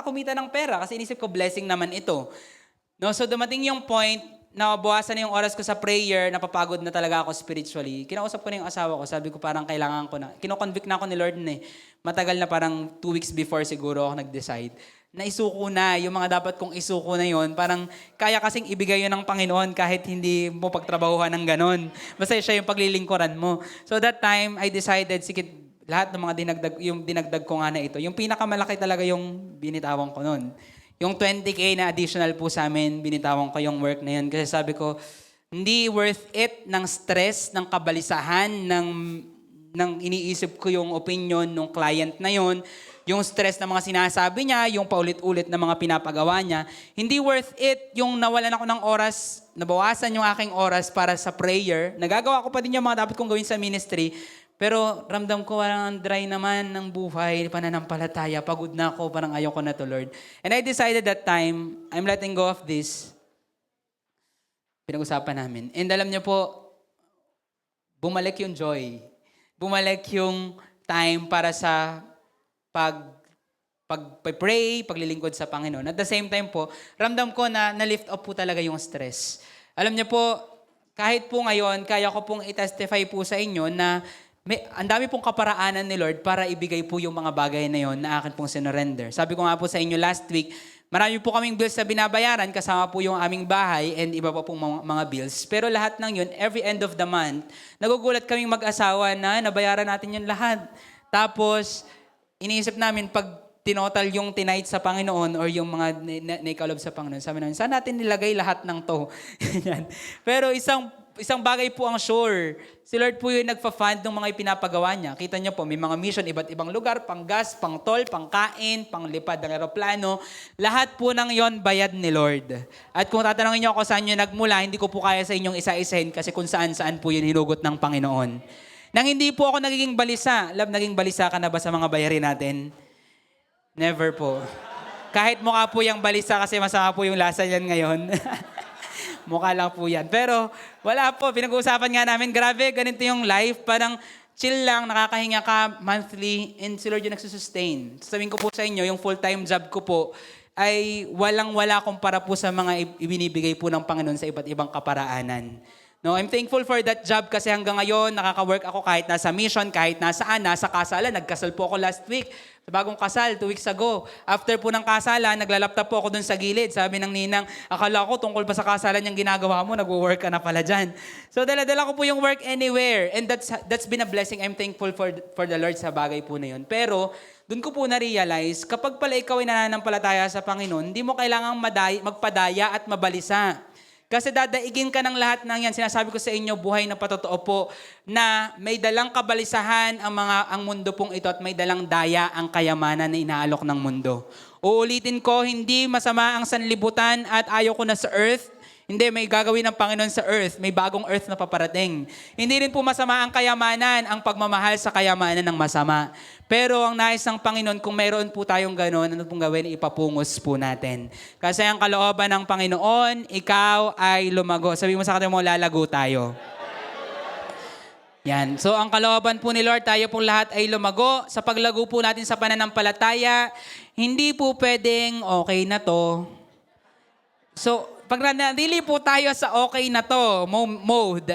S1: kumita ng pera. Kasi inisip ko, blessing naman ito. No, so dumating yung point na bawasan na yung oras ko sa prayer, napapagod na talaga ako spiritually. Kinausap ko na yung asawa ko, sabi ko parang kailangan ko na. Kino-convict na ako ni Lord na eh. Matagal na parang 2 weeks before siguro ako nag-decide na isuko na, yung mga dapat kong isuko na yon, parang kaya kasing ibigay yun ng Panginoon kahit hindi mo pagtrabahuhan ng ganon. Basta siya yung paglilingkuran mo. So that time, I decided, sige, lahat ng mga dinagdag ko nga na ito, yung pinakamalaki talaga yung binitawan ko nun. Yung 20K na additional po sa amin, binitawan ko yung work na yun. Kasi sabi ko, hindi worth it ng stress, ng kabalisahan, ng iniisip ko yung opinion ng client na yun, yung stress na mga sinasabi niya, yung paulit-ulit na mga pinapagawa niya. Hindi worth it yung nawalan ako ng oras, nabawasan yung aking oras para sa prayer. Nagagawa ko pa din yung mga dapat kong gawin sa ministry. Pero ramdam ko parang dry naman ng buhay, pananampalataya. Pagod na ako, parang ayaw ko na to, Lord. And I decided that time, I'm letting go of this. Pinag-usapan namin. And alam niyo po, bumalik yung joy. Bumalik yung time para sa pag-pray, paglilingkod sa Panginoon. At the same time po, ramdam ko na na-lift up po talaga yung stress. Alam niyo po, kahit po ngayon, kaya ko pong i-testify po sa inyo na ang dami pong kaparaanan ni Lord para ibigay po yung mga bagay na yon na akin pong sinurrender. Sabi ko nga po sa inyo last week, marami po kaming bills na binabayaran, kasama po yung aming bahay and iba pa pong mga bills. Pero lahat ng yun, every end of the month, nagugulat kaming mag-asawa na nabayaran natin yun lahat. Tapos, iniisip namin pag tinotal yung tinight sa Panginoon or yung mga naikalob sa Panginoon, sabi namin, saan natin nilagay lahat ng to? Pero isang bagay po ang sure. Si Lord po yung nagpa-fund ng mga ipinapagawa niya. Kita niyo po, may mga mission, iba't ibang lugar, pang gas, pang toll, pang kain, pang lipad ng aeroplano. Lahat po ng yon bayad ni Lord. At kung tatanungin niyo ako saan yun nagmula, hindi ko po kaya sa inyong isa-isahin kasi kung saan-saan po yun hinugot ng Panginoon. Nang hindi po ako nagiging balisa, naging balisa ka na ba sa mga bayarin natin? Never po. Kahit mukha po yung balisa kasi masama po yung lasa niyan ngayon. Mukha lang po yan. Pero wala po, pinag-uusapan nga namin, grabe, ganito yung life. Parang chill lang, nakakahinga ka monthly, and si Lord yung nagsusustain. Sabihin ko po sa inyo, yung full-time job ko po, ay walang-wala kumpara po sa mga ibinibigay po ng Panginoon sa iba't ibang kaparaanan. No, I'm thankful for that job kasi hanggang ngayon nakaka-work ako kahit nasa mission, kahit nasaan, nasa kasalan. Nagkasal po ako last week. Sa bagong kasal, 2 weeks ago. After po ng kasalan, naglalaptop po ako dun sa gilid. Sabi ng ninang, akala ko tungkol pa sa kasalan yung ginagawa mo, nag-work ka na pala dyan. So dala-dala ko po yung work anywhere. And that's been a blessing. I'm thankful for the Lord sa bagay po na yun. Pero dun ko po na-realize, kapag pala ikaw ay nananampalataya sa Panginoon, hindi mo kailangang magpadaya at mabalisa. Kasi dadaigin ka ng lahat ng yan. Sinasabi ko sa inyo, buhay na patotoo po, na may dalang kabalisahan ang mundo pong ito at may dalang daya ang kayamanan na inaalok ng mundo. Uulitin ko, hindi masama ang sanlibutan at ayaw ko na sa earth. Hindi, may gagawin ng Panginoon sa earth. May bagong earth na paparating. Hindi rin po masama ang kayamanan, ang pagmamahal sa kayamanan ng masama. Pero ang nais ng Panginoon, kung mayroon po tayong gano'n, ano pong gawin? Ipapungos po natin. Kasi ang kalooban ng Panginoon, ikaw ay lumago. Sabi mo sa kanila mo, lalago tayo. Yan. So ang kalooban po ni Lord, tayo pong lahat ay lumago. Sa paglago po natin sa pananampalataya, hindi po pwedeng okay na to. So pag nanatili po tayo sa okay na to mode,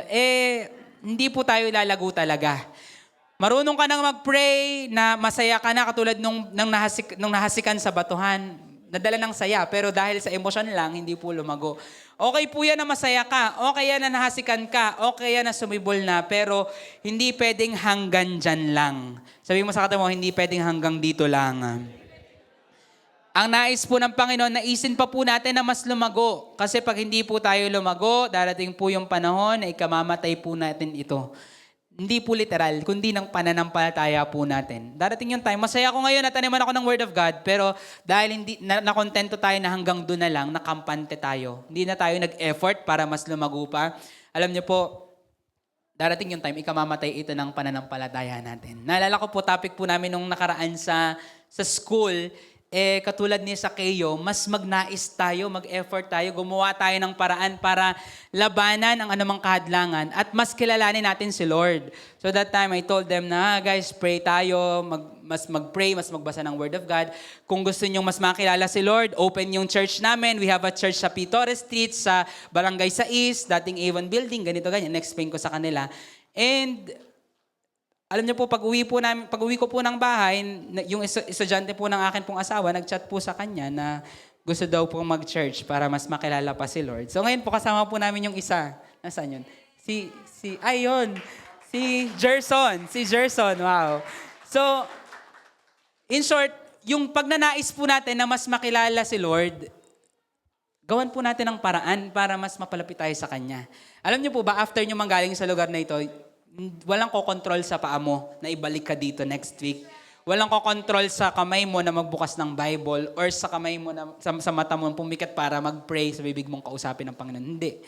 S1: hindi po tayo lalago talaga. Marunong ka nang mag-pray na masaya ka na katulad nung nahasikan sa batuhan. Nadala ng saya, pero dahil sa emosyon lang, hindi po lumago. Okay po yan na masaya ka, okay yan na nahasikan ka, okay yan na sumibol na, pero hindi pwedeng hanggang dyan lang. Sabi mo sa kata mo, hindi pwedeng hanggang dito lang. Ang nais po ng Panginoon, naisin pa po natin na mas lumago. Kasi pag hindi po tayo lumago, darating po yung panahon na ikamamatay po natin ito. Hindi po literal, kundi ng pananampalataya po natin. Darating yung time, masaya ako ngayon na taniman ako ng Word of God, pero dahil hindi nakontento tayo na hanggang doon na lang, nakampante tayo. Hindi na tayo nag-effort para mas lumago pa. Alam niyo po, darating yung time, ikamamatay ito ng pananampalataya natin. Naalala ko po, topic po namin nung nakaraan sa school, katulad ni Zaccheo, mas magnais tayo, mag-effort tayo, gumawa tayo ng paraan para labanan ang anumang kahadlangan at mas kilalanin natin si Lord. So that time, I told them na, guys, pray tayo, mas mag-pray, mas magbasa ng Word of God. Kung gusto niyo mas makilala si Lord, open yung church namin. We have a church sa Pitores Street, sa Barangay 6, dating Avon Building, ganito, ganyan. Explain ko sa kanila. And alam niyo po, pag uwi ko po ng bahay, yung estudyante po ng akin pong asawa, nag-chat po sa kanya na gusto daw po mag-church para mas makilala pa si Lord. So ngayon po, kasama po namin yung isa. Nasaan yun? Si Gerson. Si Gerson, wow. So, in short, yung pagnanais po natin na mas makilala si Lord, gawan po natin ng paraan para mas mapalapit tayo sa Kanya. Alam niyo po ba, after nyo manggaling sa lugar na ito, walang kokontrol sa paa mo na ibalik ka dito next week. Walang kokontrol sa kamay mo na magbukas ng Bible or sa kamay mo na sa mata mo pumikit para mag-pray sa bibig mong kausapin ng Panginoon. Hindi.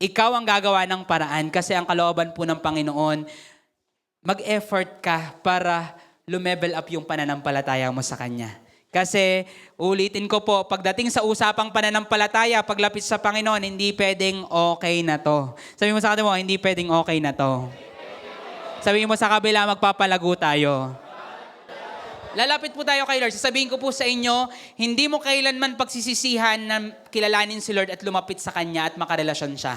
S1: Ikaw ang gagawa ng paraan kasi ang kalooban po ng Panginoon, mag-effort ka para lumevel up yung pananampalataya mo sa Kanya. Kasi, ulitin ko po, pagdating sa usapang pananampalataya, paglapit sa Panginoon, hindi pwedeng okay na to. Sabi mo sa kanila mo, hindi pwedeng okay na to. Sabihin mo sa kabila, magpapalago tayo. Lalapit po tayo kay Lord. Sasabihin ko po sa inyo, hindi mo kailanman pagsisisihan na kilalanin si Lord at lumapit sa Kanya at makarelasyon siya.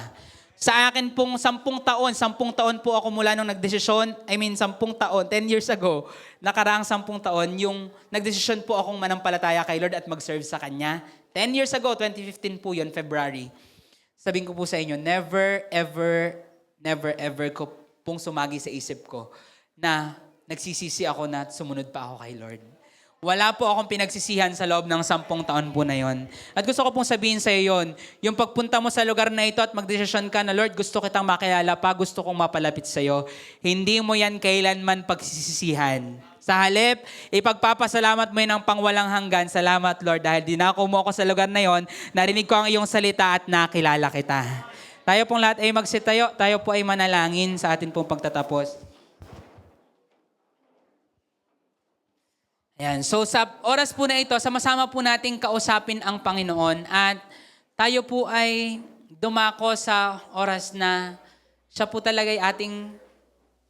S1: Sa akin pong 10 taon po ako mula nung 10 years ago, nakaraang 10 taon, yung nagdesisyon po akong manampalataya kay Lord at mag-serve sa Kanya. 10 years ago, 2015 po yun, February. Sabihin ko po sa inyo, never, ever ko pong sumagi sa isip ko na nagsisisi ako na sumunod pa ako kay Lord. Wala po akong pinagsisihan sa loob ng 10 taon po na yon. At gusto ko pong sabihin sa iyo yon, yung pagpunta mo sa lugar na ito at magdesisyon ka na, Lord, gusto kitang makilala pa, gusto kong mapalapit sa iyo, hindi mo yan kailanman pagsisisihan. Sa halip, ipagpapasalamat mo yun ng pangwalang hanggan. Salamat, Lord, dahil dinako mo ako sa lugar na yon, narinig ko ang iyong salita at nakilala kita. Tayo pong lahat ay magsitayo, tayo po ay manalangin sa atin pong pagtatapos. Ayan. So sa oras po na ito, sama-sama po nating kausapin ang Panginoon at tayo po ay dumako sa oras na siya po talaga ay ating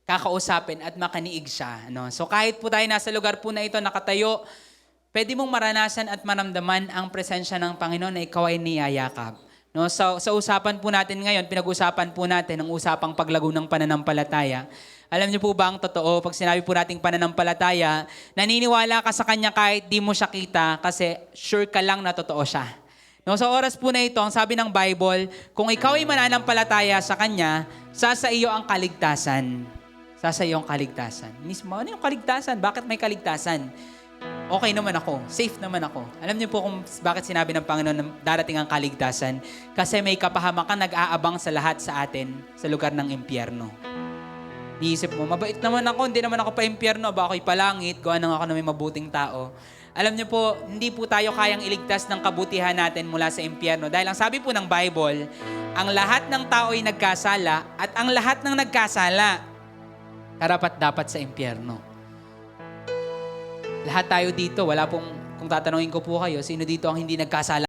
S1: kakausapin at makaniig siya. No? So kahit po tayo nasa lugar po na ito nakatayo, pwede mong maranasan at maramdaman ang presensya ng Panginoon na ikaw ay niyayakap. No, sa usapan po natin ngayon, pinag-usapan po natin ang usapang paglago ng pananampalataya. Alam niyo po ba ang totoo, pag sinabi po nating pananampalataya, naniniwala ka sa Kanya kahit di mo siya kita kasi sure ka lang na totoo siya. No, sa oras po na ito, ang sabi ng Bible, kung ikaw ay mananampalataya sa Kanya, sa iyo ang kaligtasan. Sa iyo ang kaligtasan. Mismo, ano yung kaligtasan? Bakit may kaligtasan? Okay naman ako. Safe naman ako. Alam niyo po kung bakit sinabi ng Panginoon na darating ang kaligtasan? Kasi may kapahamakan nag-aabang sa lahat sa atin sa lugar ng impyerno. Niisip mo, mabait naman ako, hindi naman ako pa impyerno, ba ako'y palangit, gawa nang ako na may mabuting tao. Alam niyo po, hindi po tayo kayang iligtas ng kabutihan natin mula sa impyerno. Dahil ang sabi po ng Bible, ang lahat ng tao ay nagkasala at ang lahat ng nagkasala, karapat-dapat sa impyerno. Lahat tayo dito, wala pong, kung tatanungin ko po kayo, sino dito ang hindi nagkasala?